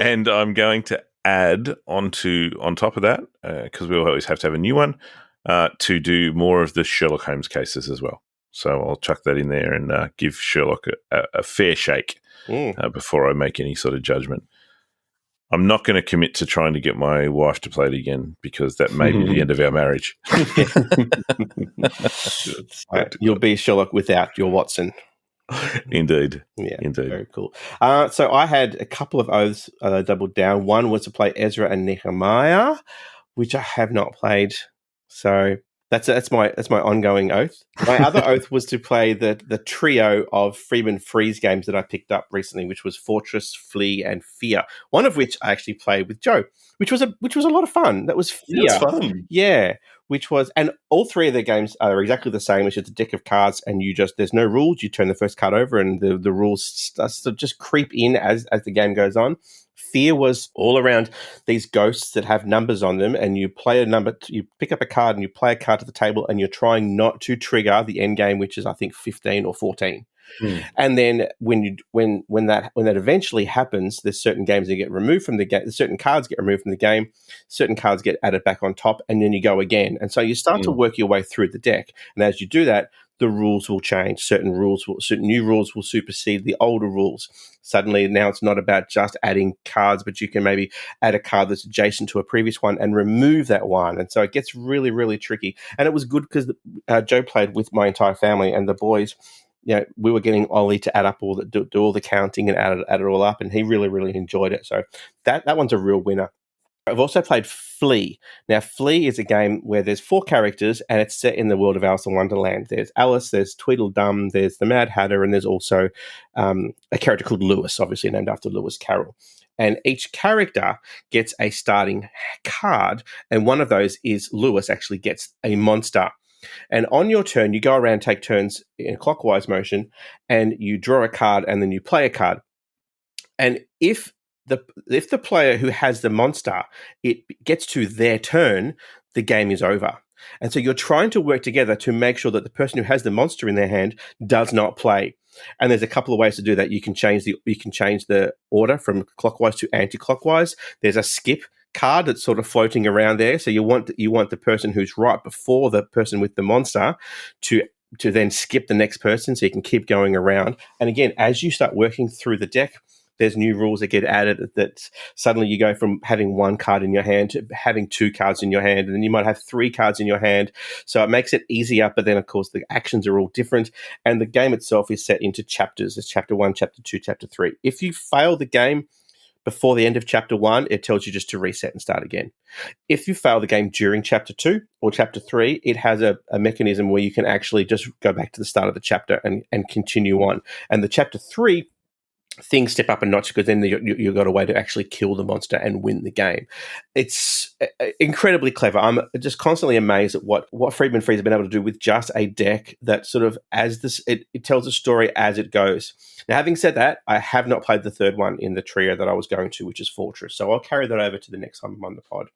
And I'm going to add on top of that, because we always have to have a new one, to do more of the Sherlock Holmes cases as well. So I'll chuck that in there and give Sherlock a fair shake before I make any sort of judgment. I'm not going to commit to trying to get my wife to play it again because that may be the end of our marriage. You'll be Sherlock without your Watson. Indeed. Yeah, indeed. Very cool. So I had a couple of oaths doubled down. One was to play Ezra and Nehemiah, which I have not played. So that's my ongoing oath. My other oath was to play the trio of Freeman Freeze games that I picked up recently, which was Fortress, Flee, and Fear. One of which I actually played with Joe, which was a lot of fun. That was Fear. That's fun. Yeah. Which was, and all three of the games are exactly the same. It's just a deck of cards, and there's no rules. You turn the first card over, and the rules start to just creep in as the game goes on. Fear was all around these ghosts that have numbers on them, and you play a number. You pick up a card, and you play a card to the table, and you're trying not to trigger the end game, which is I think 15 or 14. And then when that eventually happens, there's certain games that get removed from the game, certain cards get removed from the game, certain cards get added back on top, and then you go again. And so you start to work your way through the deck. And as you do that, the rules will change. Certain new rules will supersede the older rules. Suddenly now it's not about just adding cards, but you can maybe add a card that's adjacent to a previous one and remove that one. And so it gets really, really tricky. And it was good because Joe played with my entire family and the boys. We were getting Ollie to add up do all the counting and add it all up, and he really, really enjoyed it. So that one's a real winner. I've also played Flee. Now, Flee is a game where there's 4 characters, and it's set in the world of Alice in Wonderland. There's Alice, there's Tweedledum, there's the Mad Hatter, and there's also a character called Lewis, obviously named after Lewis Carroll. And each character gets a starting card, and one of those is Lewis actually gets a monster. And on your turn, you go around, take turns in a clockwise motion, and you draw a card, and then you play a card. And if the player who has the monster, it gets to their turn, the game is over. And so you're trying to work together to make sure that the person who has the monster in their hand does not play. And there's a couple of ways to do that. You can change the order from clockwise to anti-clockwise. There's a skip card that's sort of floating around there. So you want the person who's right before the person with the monster to then skip the next person so you can keep going around. And again, as you start working through the deck, there's new rules that get added that suddenly you go from having 1 card in your hand to having 2 cards in your hand, and then you might have 3 cards in your hand. So it makes it easier, but then, of course, the actions are all different, and the game itself is set into chapters. There's Chapter 1, Chapter 2, Chapter 3. If you fail the game before the end of Chapter 1, it tells you just to reset and start again. If you fail the game during Chapter 2 or Chapter 3, it has a mechanism where you can actually just go back to the start of the chapter and continue on. And the Chapter 3 things step up a notch because then you've got a way to actually kill the monster and win the game. It's incredibly clever. I'm just constantly amazed at what Freeman Freeze have been able to do with just a deck that sort of, it tells a story as it goes. Now, having said that, I have not played the third one in the trio that I was going to, which is Fortress. So I'll carry that over to the next time I'm on the pod,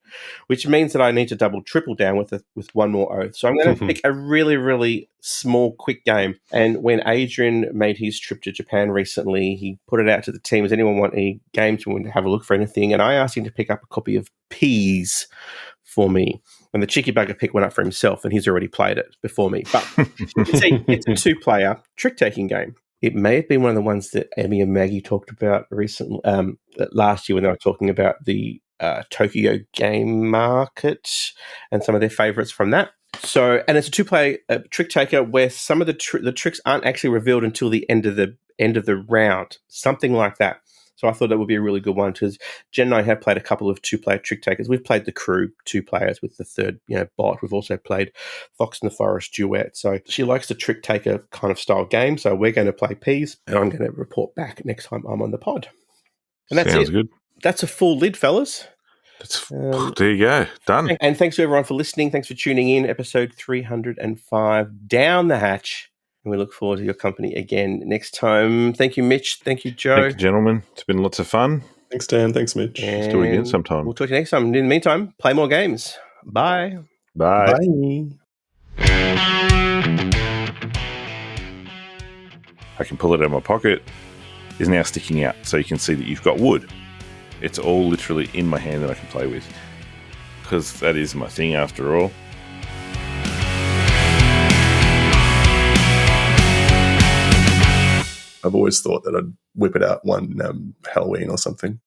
which means that I need to triple down with one more oath. So I'm going to pick a really, really small, quick game. And when Adrian made his trip to Japan recently, he put it out to the team. Does anyone want any games? We want to have a look for anything. And I asked him to pick up a copy of Peas for me. And the cheeky bugger picked one up for himself, and he's already played it before me. But it's a 2-player trick-taking game. It may have been one of the ones that Emmy and Maggie talked about recently, last year when they were talking about the Tokyo game market and some of their favorites from that. So, and it's a 2-player trick taker where some of the tricks aren't actually revealed until the end of the round, something like that. So I thought that would be a really good one because Jen and I have played a couple of 2-player trick takers. We've played the Crew 2 players with the third, bot. We've also played Fox in the Forest Duet. So she likes the trick taker kind of style game. So we're going to play Peas, and I'm going to report back next time I'm on the pod. And that's Sounds it. Good. That's a full lid, fellas. There you go. Done. And thanks to everyone for listening. Thanks for tuning in. Episode 305 down the hatch. And we look forward to your company again next time. Thank you, Mitch. Thank you, Joe. Thank you, gentlemen. It's been lots of fun. Thanks, Dan. Thanks, Mitch. Let's do it again sometime. We'll talk to you next time. In the meantime, play more games. Bye. Bye. I can pull it out of my pocket. It's now sticking out, so you can see that you've got wood. It's all literally in my hand that I can play with, because that is my thing after all. I've always thought that I'd whip it out one Halloween or something.